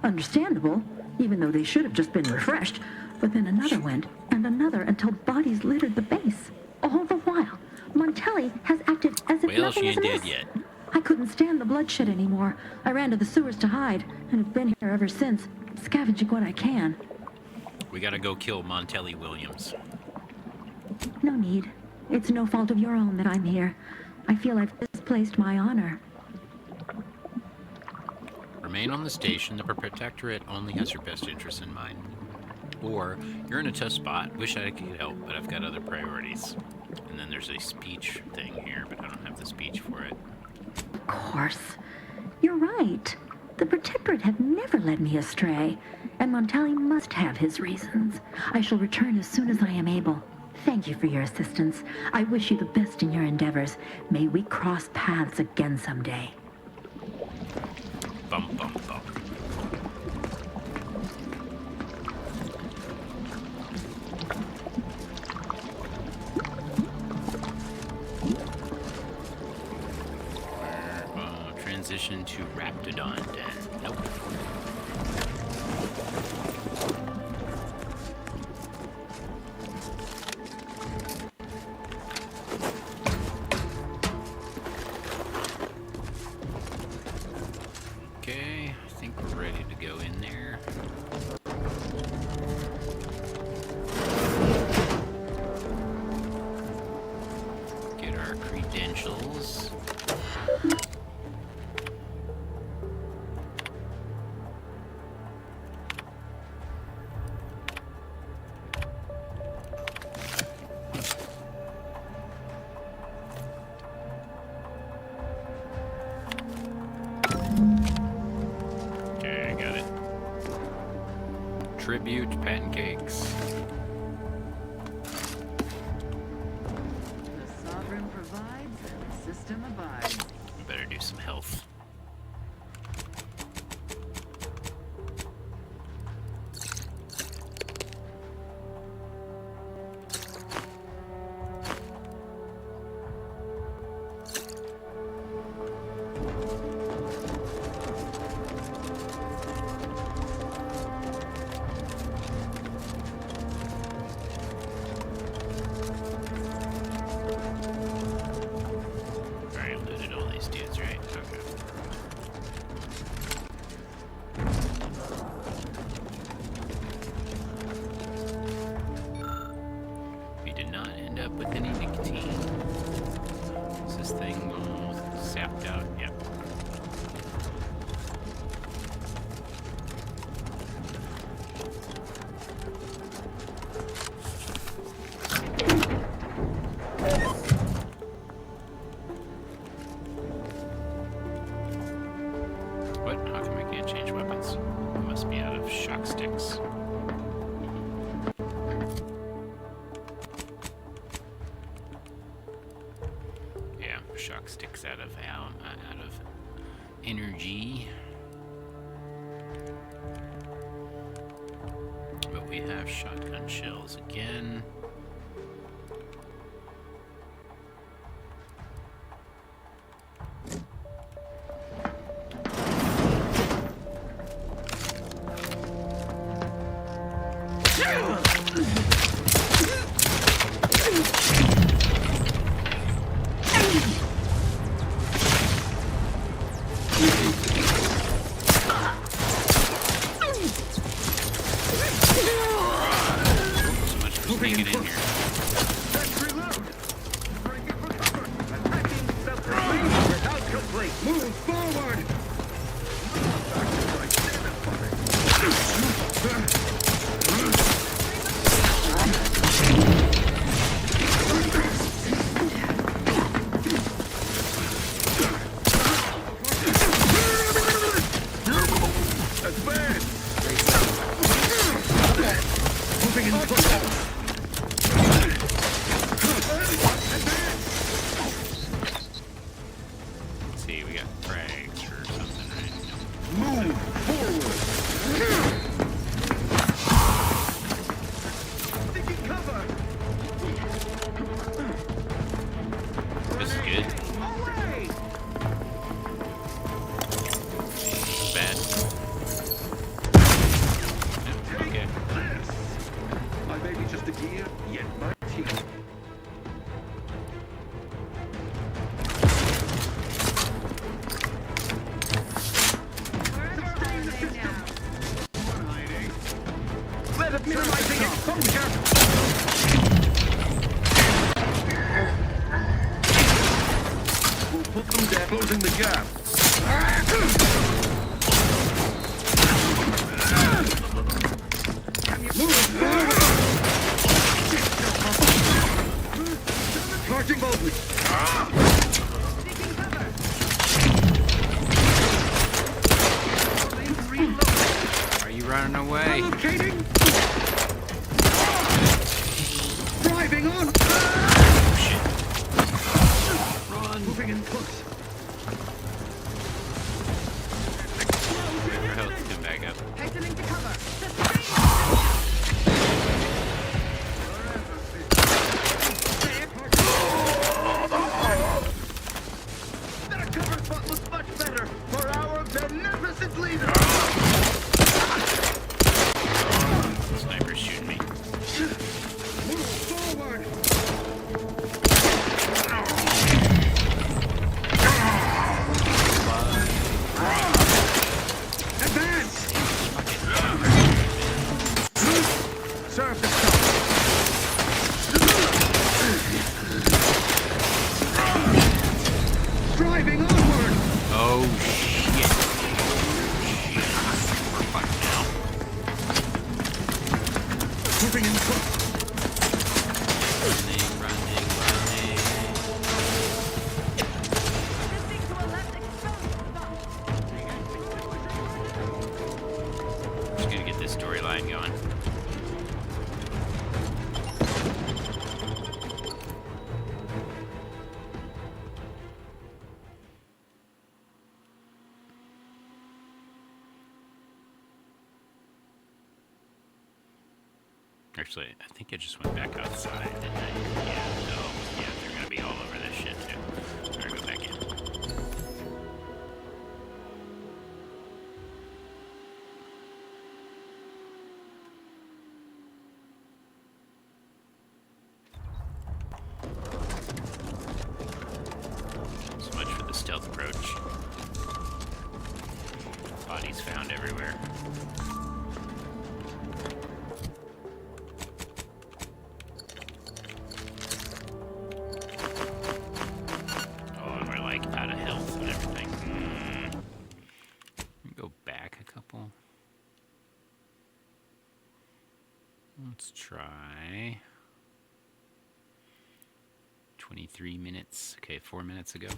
understandable, even though they should have just been refreshed. But then another went, and another, until bodies littered the base. All the while, Montelli has acted as if nothing is amiss. She ain't dead yet. I couldn't stand the bloodshed anymore. I ran to the sewers to hide, and have been here ever since, scavenging what I can. We gotta go kill Montelli Williams. No need. It's no fault of your own that I'm here. I feel I've misplaced my honor. Remain on the station. The Protectorate only has your best interests in mind. Or, you're in a tough spot. Wish I could help, but I've got other priorities. And then there's a speech thing here, but I don't have the speech for it. Of course. You're right. The Protectorate have never led me astray, and Montelli must have his reasons. I shall return as soon as I am able. Thank you for your assistance. I wish you the best in your endeavors. May we cross paths again someday. Bum, bum, bum. Transition to Raptidon Den. Nope. Okay, I think we're ready to go in there. Get our credentials. Okay, I got it. Tribute pancakes. The sovereign provides and the system abides. Better do some health. Alright, looted all these dudes, right? Okay. We did not end up with any nicotine. Is this thing all sapped out? Yep. What? How come I can't change weapons? I must be out of shock sticks. Yeah, shock sticks out of energy. But we have shotgun shells again. So much for sneaking in here. Let's reload. Breaking for cover. Attacking self-relief without complete. Move forward. Advance. Moving in close. Let's see, we got frags or something, right? Move forward. Taking cover. This is good. Away. Bad. Yeah, okay. I may be just a gear, yet my teeth. Wherever I may job. Marching boldly. Are you running away? Relocating. Driving on. Shit. Run. Moving in close. Your health come back up. Hastening to cover. That cover spot looks much better for our beneficent leader. Sniper's shooting me. Move forward. Advance. Serve the driving onward. Oh shit. We're fucked now. Moving in close. Running. Just gonna get this storyline going. Actually, I think I just went back outside, didn't I? Yeah, no. Yeah, they're gonna be all over this shit too. Better go back in. So much for the stealth approach. Bodies found everywhere. Oh, and we're like out of health and everything. Go back a couple. Let's try 23 minutes. Okay, 4 minutes ago.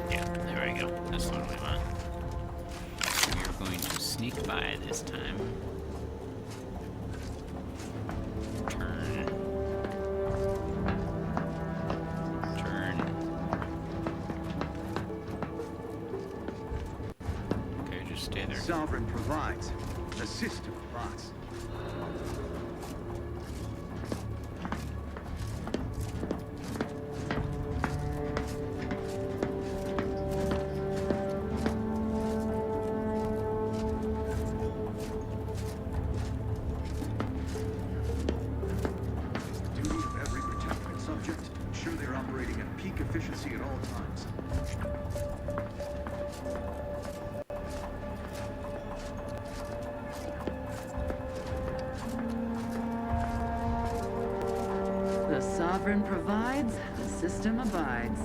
Yeah, there we go. That's what we want. We're going to sneak by this time. Turn. Okay, just stay there. Sovereign provides. The system abides. Efficiency at all times. The sovereign provides, the system abides.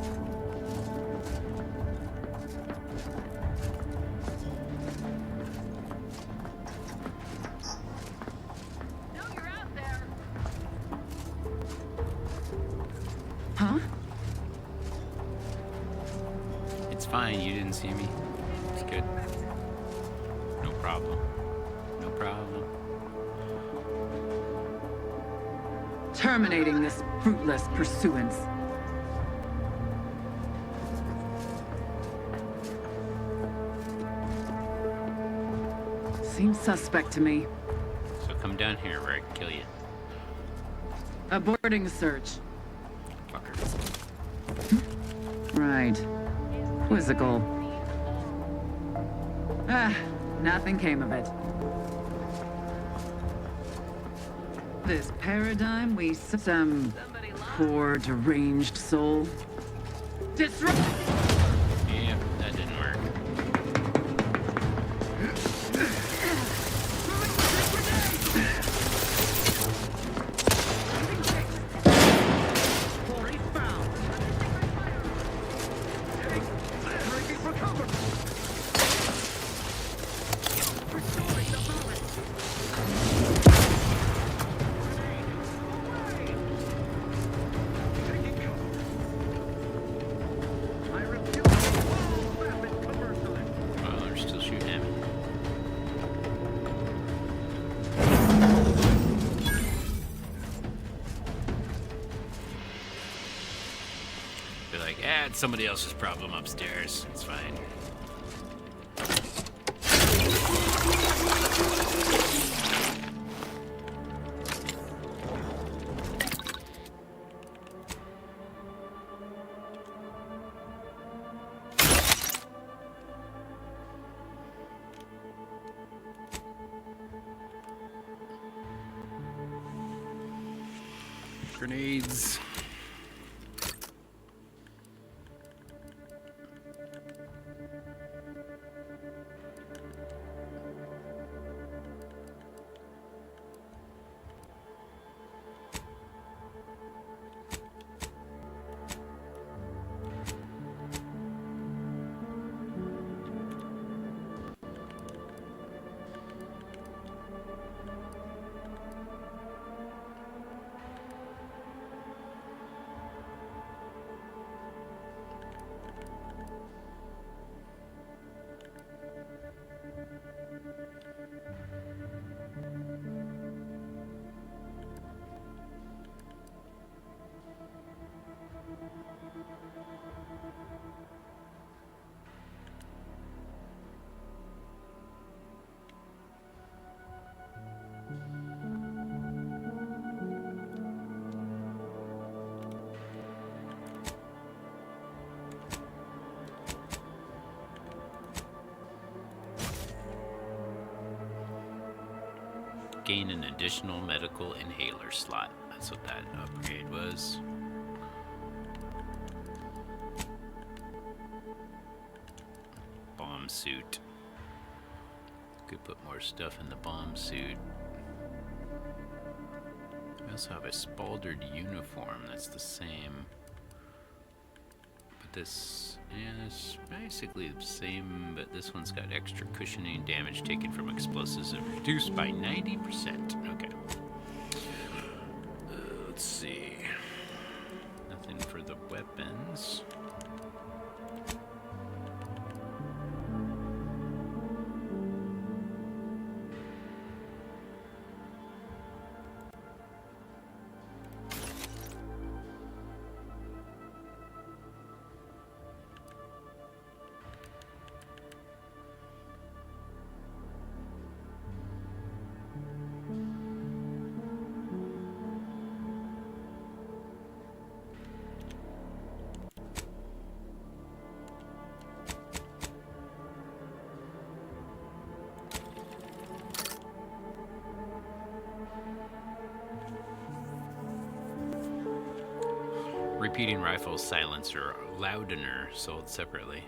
Huh? It's fine, you didn't see me. It's good. No problem. No problem. Terminating this fruitless pursuance. Seems suspect to me. So come down here where I can kill you. Aborting search. Fucker. Right. Quizzical. Nothing came of it. This paradigm we some poor deranged soul. Disrupt. Yeah, that didn't work. It's somebody else's problem upstairs. It's fine. Grenades. Gain an additional medical inhaler slot. That's what that upgrade was. Bomb suit. Could put more stuff in the bomb suit. We also have a spaldered uniform that's the same. But this is basically the same, but this one's got extra cushioning. Damage taken from explosives is reduced by 90%. Okay. Let's see. Nothing for the weapons. Repeating rifle silencer loudener sold separately.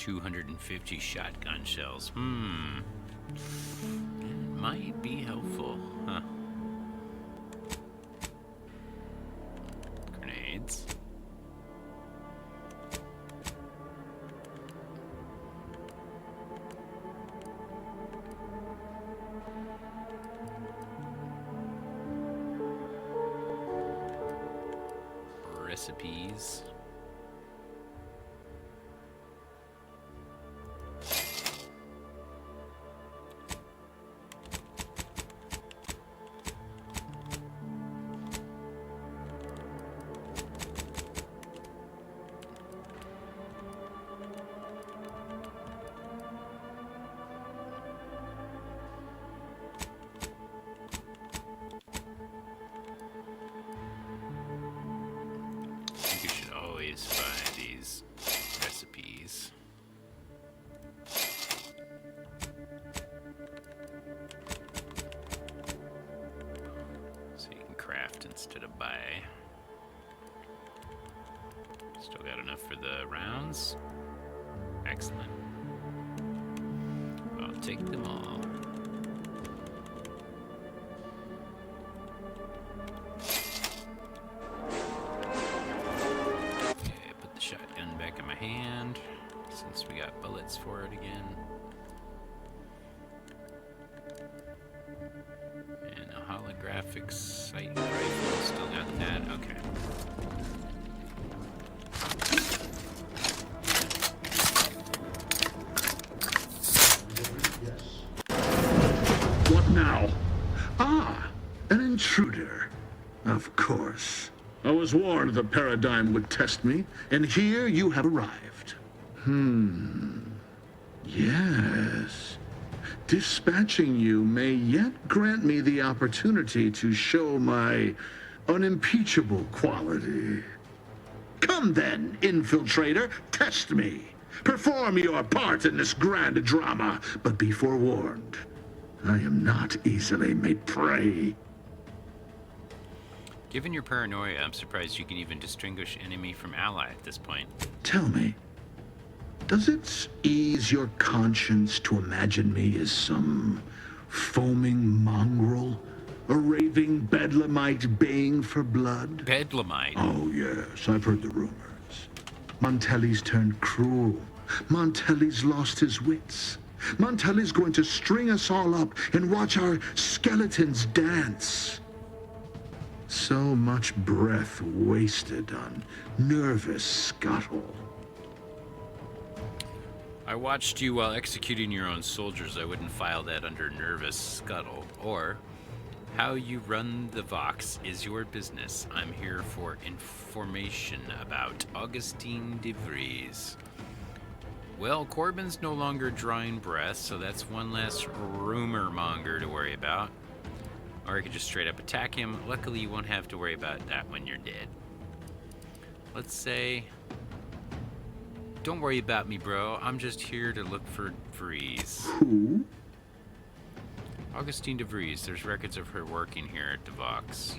250 shotgun shells. It might be helpful, huh? Grenades. Recipes. Buy these recipes. So you can craft instead of buy. Still got enough for the rounds. Excellent. I'll take them all. Hand, since we got bullets for it again. And a holographic sight rifle, still got that, okay. What now? Ah, an intruder. Of course. I was warned the paradigm would test me, and here you have arrived. Yes. Dispatching you may yet grant me the opportunity to show my unimpeachable quality. Come then, infiltrator, test me. Perform your part in this grand drama, but be forewarned. I am not easily made prey. Given your paranoia, I'm surprised you can even distinguish enemy from ally at this point. Tell me, does it ease your conscience to imagine me as some foaming mongrel, a raving bedlamite baying for blood? Bedlamite? Oh, yes, I've heard the rumors. Montelli's turned cruel. Montelli's lost his wits. Montelli's going to string us all up and watch our skeletons dance. So much breath wasted on nervous scuttle. I watched you while executing your own soldiers. I wouldn't file that under nervous scuttle. Or, how you run the Vox is your business. I'm here for information about Augustine de Vries. Well, Corbin's no longer drawing breath, so that's one less rumor monger to worry about. Or I could just straight up attack him. Luckily, you won't have to worry about that when you're dead. Let's say... Don't worry about me, bro. I'm just here to look for Vries. Who? Augustine de Vries. There's records of her working here at the Vox.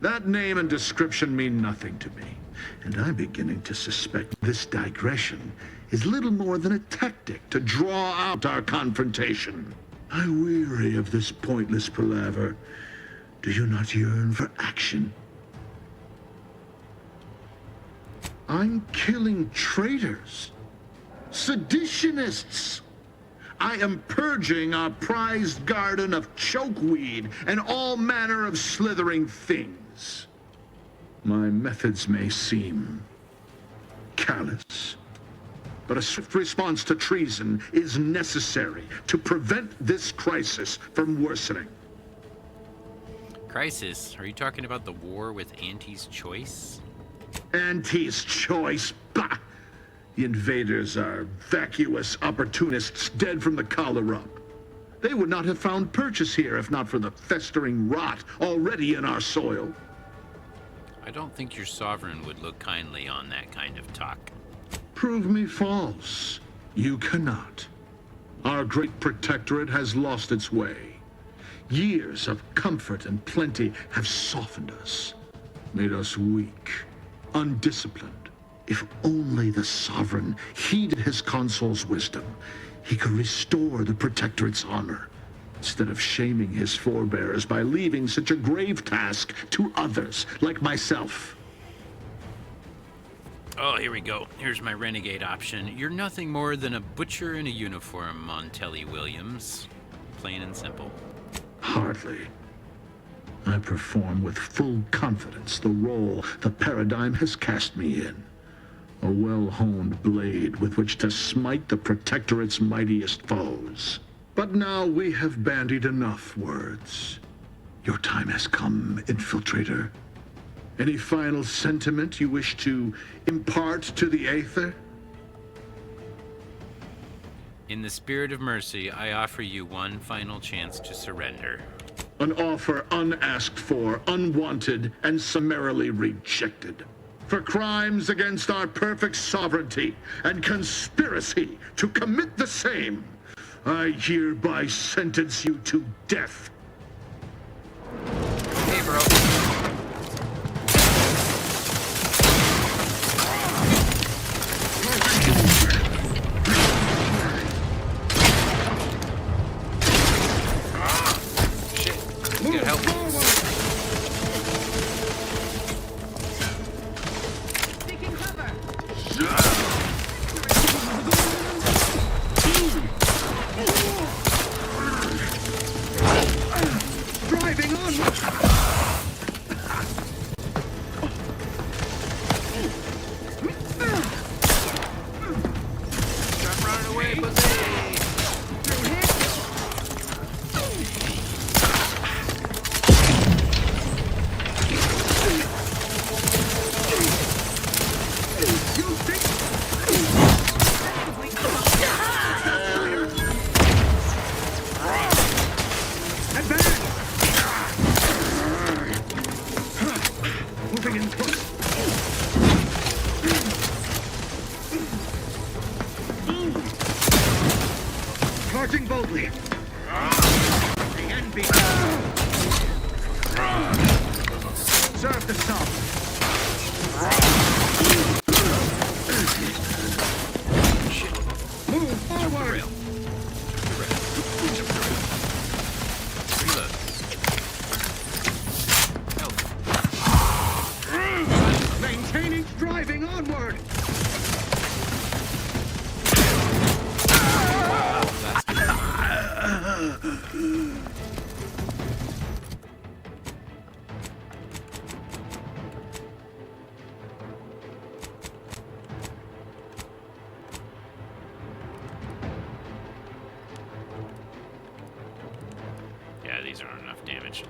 That name and description mean nothing to me, and I'm beginning to suspect this digression is little more than a tactic to draw out our confrontation. I weary of this pointless palaver. Do you not yearn for action? I'm killing traitors, seditionists. I am purging our prized garden of chokeweed and all manner of slithering things. My methods may seem callous, but a swift response to treason is necessary to prevent this crisis from worsening. Crisis? Are you talking about the war with Auntie's Choice? Auntie's Choice? Bah! The invaders are vacuous opportunists dead from the collar up. They would not have found purchase here if not for the festering rot already in our soil. I don't think your sovereign would look kindly on that kind of talk. Prove me false. You cannot. Our great protectorate has lost its way. Years of comfort and plenty have softened us, made us weak, undisciplined, If only the Sovereign heeded his consul's wisdom, he could restore the Protectorate's honor, instead of shaming his forebears by leaving such a grave task to others, like myself. Oh, here we go. Here's my Renegade option. You're nothing more than a butcher in a uniform, Montelli Williams. Plain and simple. Hardly. I perform with full confidence the role the Paradigm has cast me in. A well-honed blade with which to smite the Protectorate's mightiest foes. But now we have bandied enough words. Your time has come, Infiltrator. Any final sentiment you wish to impart to the Aether? In the spirit of mercy, I offer you one final chance to surrender. An offer unasked for, unwanted, and summarily rejected. For crimes against our perfect sovereignty and conspiracy to commit the same, I hereby sentence you to death. Hey, bro. Get help. Driving on! Stop running away, pussy! Moving in close. Charging boldly. The envy. Serve the sub. Move forward. Maintaining driving onward. Yeah, these aren't enough damage.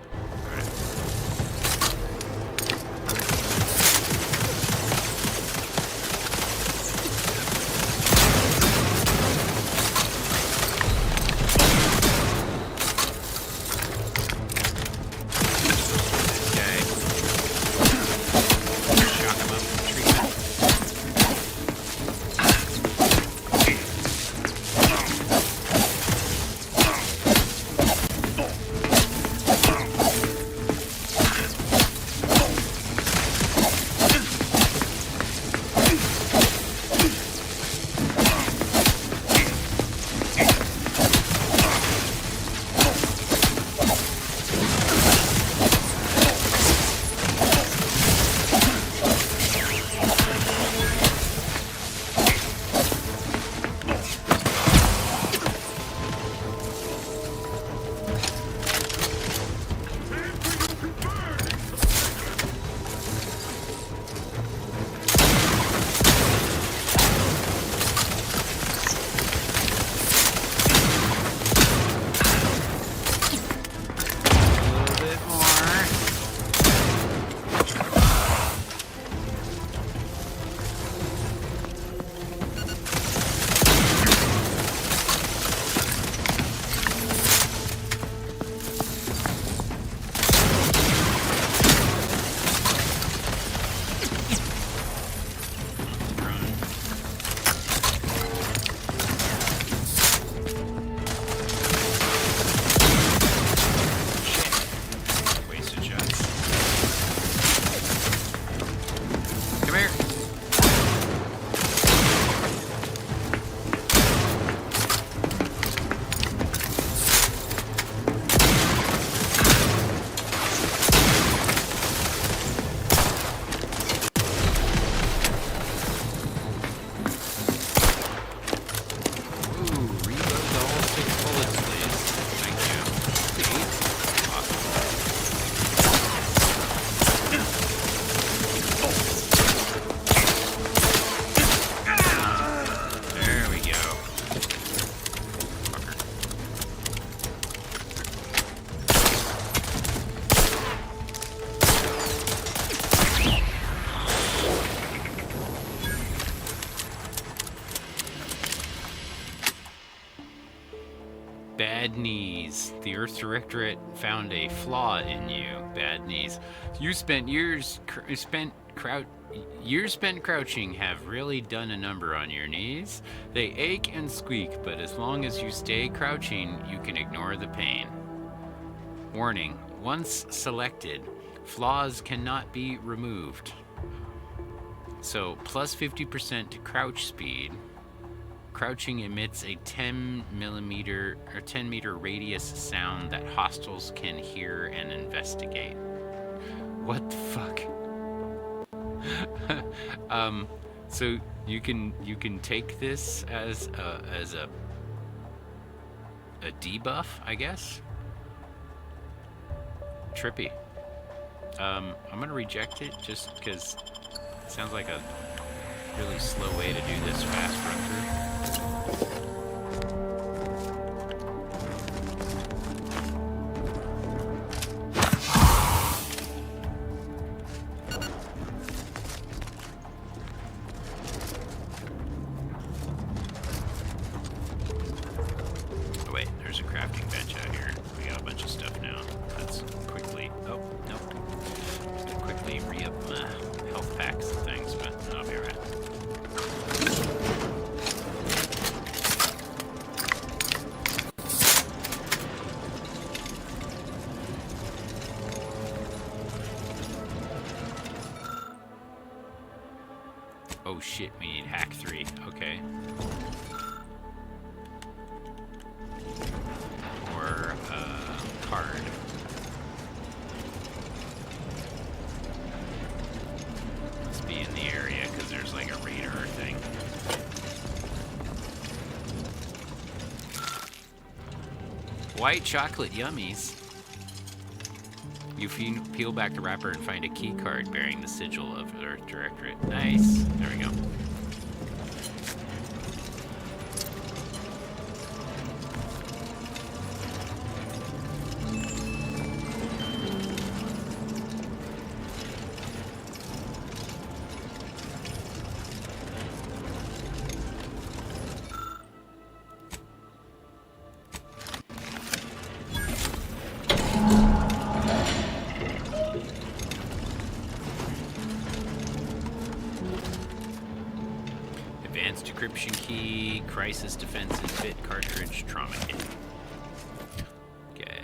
Bad knees. The Earth Directorate found a flaw in you. Bad knees. You spent years spent crouching have really done a number on your knees. They ache and squeak, but as long as you stay crouching, you can ignore the pain. Warning, once selected, flaws cannot be removed. So, plus 50% to crouch speed. Crouching emits a 10 meter radius sound that hostiles can hear and investigate. What the fuck? So you can take this as a debuff, I guess. Trippy. I'm gonna reject it just because it sounds like a really slow way to do this fast run through. Oh wait, there's a crafting bench out here. We got a bunch of stuff now. Let's quickly... Oh, nope. Just gonna quickly re-up my health packs and things, but I'll be right. Oh shit, we need hack 3. Okay. Or card. Must be in the area because there's like a radar thing. White chocolate yummies. You peel back the wrapper and find a key card bearing the sigil of the Earth Directorate. Nice. There we go. Advanced decryption key, crisis defenses bit, cartridge, trauma kit. Okay.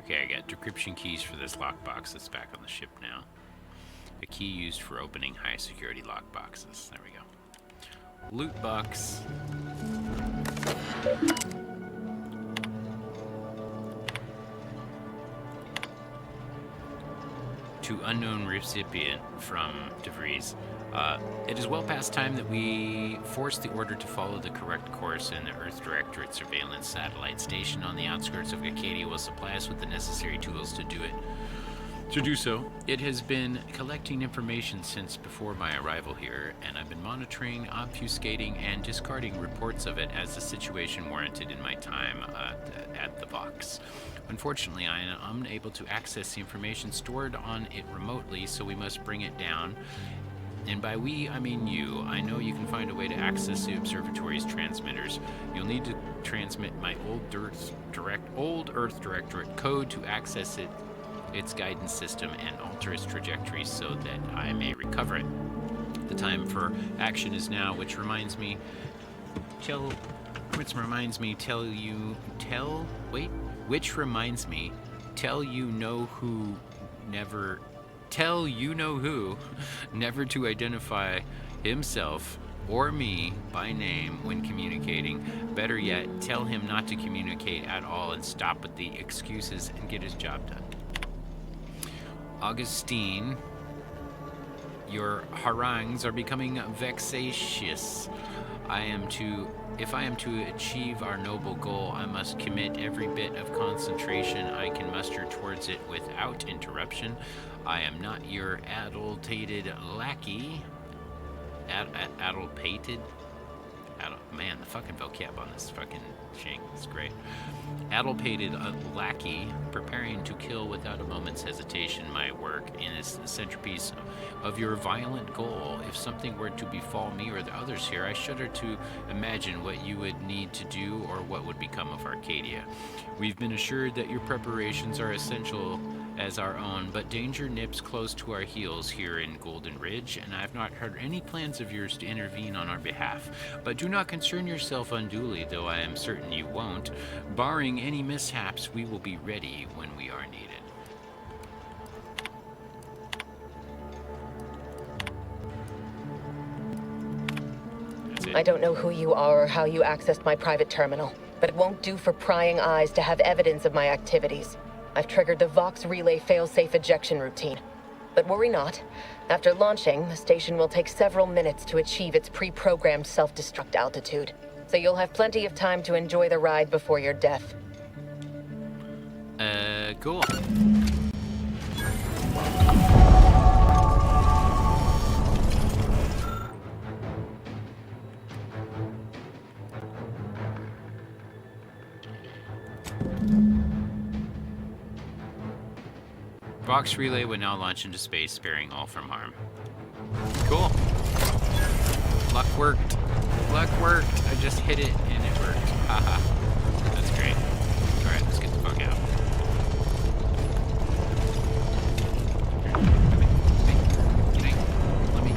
Okay, I got decryption keys for this lockbox that's back on the ship now. A key used for opening high security lockboxes. There we go. Loot box. To unknown recipient from DeVries. It is well past time that we force the order to follow the correct course, and the Earth Directorate surveillance satellite station on the outskirts of Acadia will supply us with the necessary tools to do it. To do so, it has been collecting information since before my arrival here, and I've been monitoring, obfuscating, and discarding reports of it as the situation warranted in my time at the Vox. Unfortunately, I am unable to access the information stored on it remotely, so we must bring it down. And by we, I mean you. I know you can find a way to access the observatory's transmitters. You'll need to transmit my old Earth Directorate code to access its guidance system and alter its trajectory so that I may recover it. The time for action is now, which reminds me, tell you know who never to identify himself or me by name when communicating. Better yet, tell him not to communicate at all and stop with the excuses and get his job done. Augustine, your harangues are becoming vexatious. If I am to achieve our noble goal, I must commit every bit of concentration I can muster towards it without interruption. I am not your adulterated lackey. Man, the fucking vocab on this fucking shank is great. Addlepated lackey, preparing to kill without a moment's hesitation. My work is the centerpiece of your violent goal. If something were to befall me or the others here, I shudder to imagine what you would need to do or what would become of Arcadia. We've been assured that your preparations are essential as our own, but danger nips close to our heels here in Golden Ridge, and I've not heard any plans of yours to intervene on our behalf. But do not concern yourself unduly, though I am certain you won't. Barring any mishaps, we will be ready when we are needed. That's it. I don't know who you are or how you accessed my private terminal, but it won't do for prying eyes to have evidence of my activities. I've triggered the Vox relay failsafe ejection routine. But worry not. After launching, the station will take several minutes to achieve its pre-programmed self-destruct altitude. So you'll have plenty of time to enjoy the ride before your death. Cool. Vox relay would now launch into space, sparing all from harm. Cool. Luck worked. Luck worked. I just hit it and it worked. Haha. That's great. Alright, let's get the fuck out. Let me.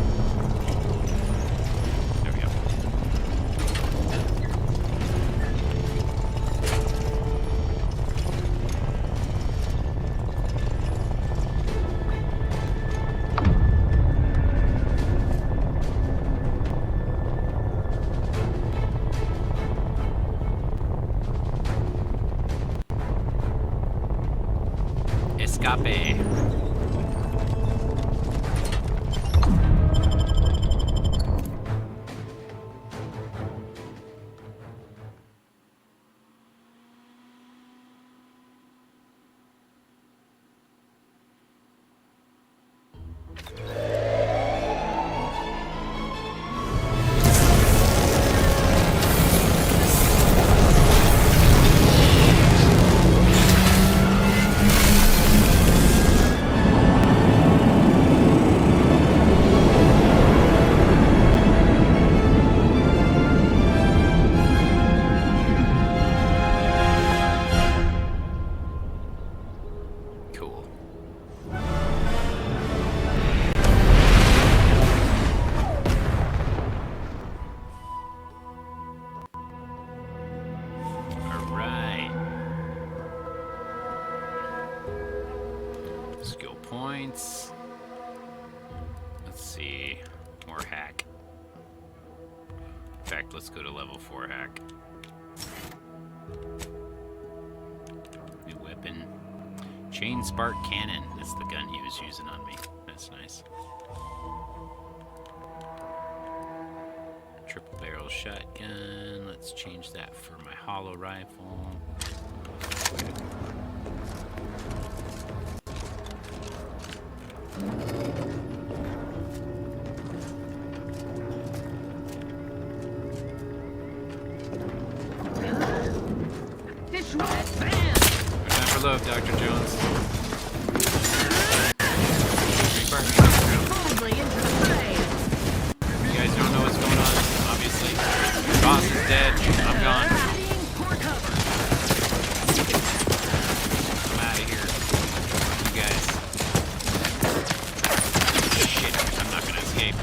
There we go. Escape. Points. Let's see. More hack. In fact, let's go to level 4 hack. New weapon. Chain spark cannon. That's the gun he was using on me. That's nice. Triple barrel shotgun. Let's change that for my hollow rifle. Time for love, Dr. Jones. You guys don't know what's going on, obviously. Boss is dead. I'm gone. I'm out of here. You guys. Shit, I'm not gonna escape.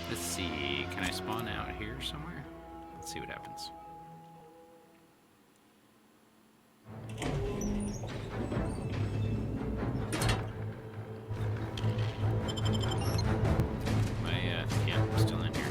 Let's see. Can I spawn out here somewhere? Let's see what happens. Yeah, I'm still in here.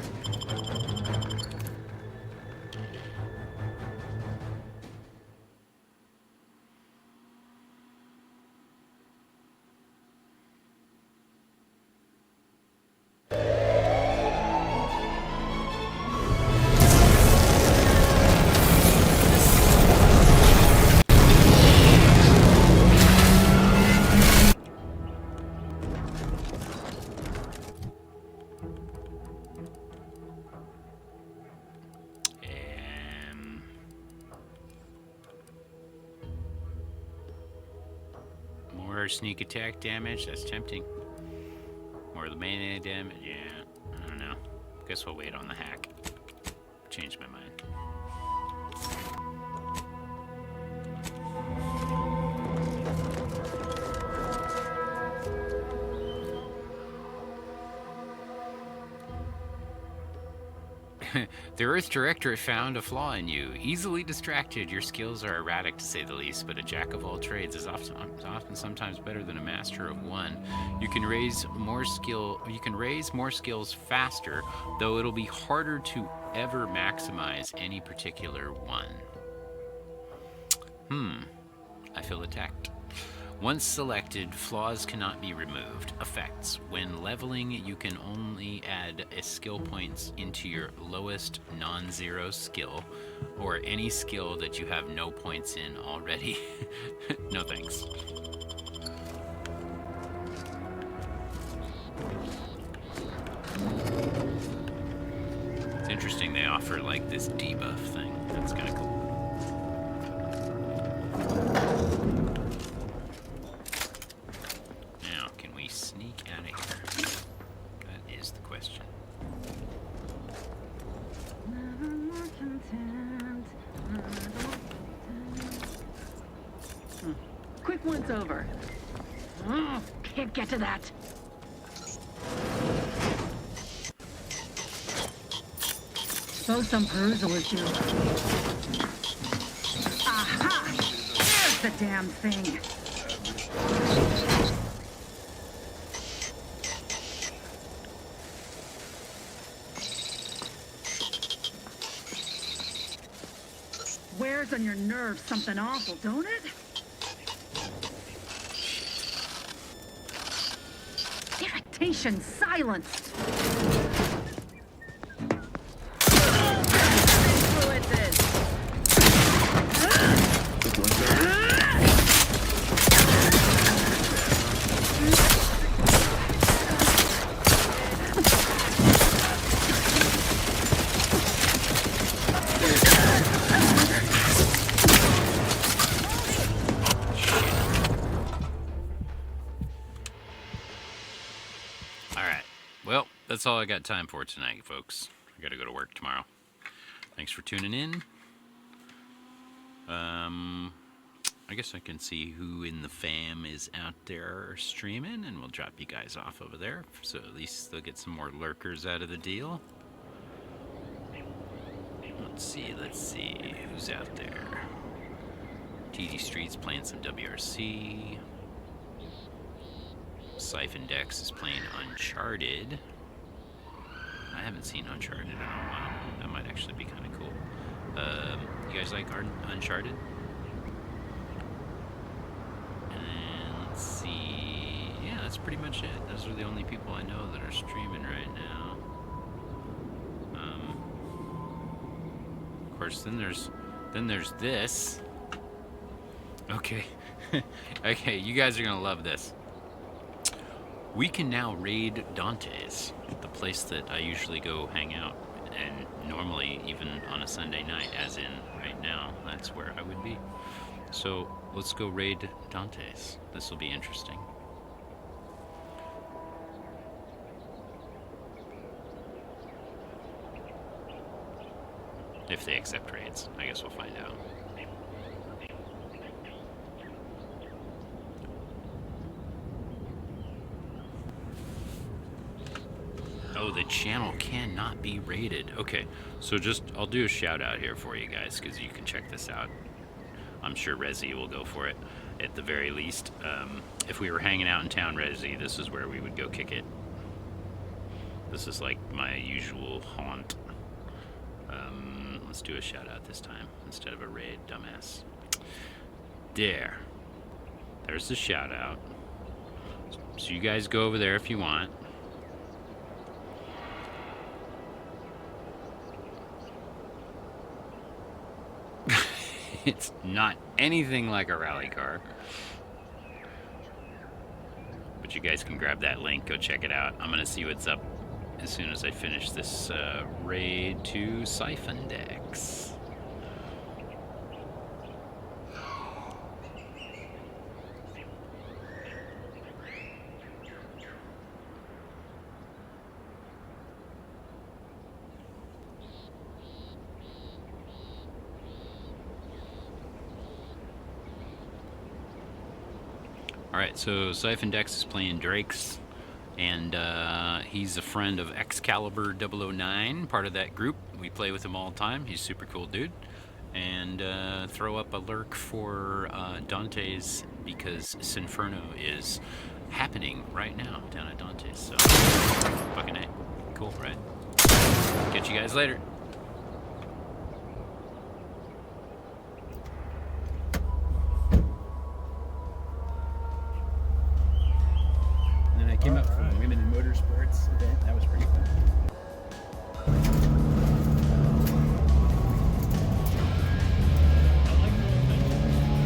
More sneak attack damage, that's tempting. More of the melee damage, yeah, I don't know. Guess we'll wait on the hack. Changed my mind. The Earth Directorate found a flaw in you. Easily distracted, your skills are erratic to say the least, but a jack of all trades is often sometimes better than a master of one. You can raise more skills faster, though it'll be harder to ever maximize any particular one. I feel attacked. Once selected, flaws cannot be removed. Effects. When leveling, you can only add a skill points into your lowest non-zero skill, or any skill that you have no points in already. No thanks. It's interesting they offer like this debuff thing. That's kind of cool. Sneak out of here? That is the question. Quick once over. Oh, can't get to that. Suppose some perusal was due. Aha! There's the damn thing. Wears on your nerves something awful, don't it? Irritation silenced. Influences. That's all I got time for tonight, folks. I gotta go to work tomorrow. Thanks for tuning in. I guess I can see who in the fam is out there streaming, and we'll drop you guys off over there, so at least they'll get some more lurkers out of the deal. Let's see who's out there. TD Street's playing some WRC. Siphon Dex is playing Uncharted. I haven't seen Uncharted in a while. That might actually be kind of cool. You guys like Uncharted? And let's see. Yeah, that's pretty much it. Those are the only people I know that are streaming right now. Of course, then there's this. Okay. Okay, you guys are gonna love this. We can now raid Dante's, the place that I usually go hang out, and normally even on a Sunday night, as in right now, that's where I would be. So let's go raid Dante's. This will be interesting. If they accept raids, I guess we'll find out. Oh, the channel cannot be raided. Okay, so I'll do a shout out here for you guys, because you can check this out. I'm sure Resi will go for it, at the very least. If we were hanging out in town, Resi, this is where we would go kick it. This is like my usual haunt. Let's do a shout out this time, instead of a raid, dumbass. There's the shout out. So you guys go over there if you want. It's not anything like a rally car. But you guys can grab that link, go check it out. I'm gonna see what's up as soon as I finish this raid to Siphon Decks. Alright, so Siphon Dex is playing Drake's, and he's a friend of Excalibur 009, part of that group. We play with him all the time. He's a super cool dude. And throw up a lurk for Dante's, because Sinferno is happening right now down at Dante's. So, fucking A. Cool, right? Catch you guys later. Came up from Women in Motorsports event. That was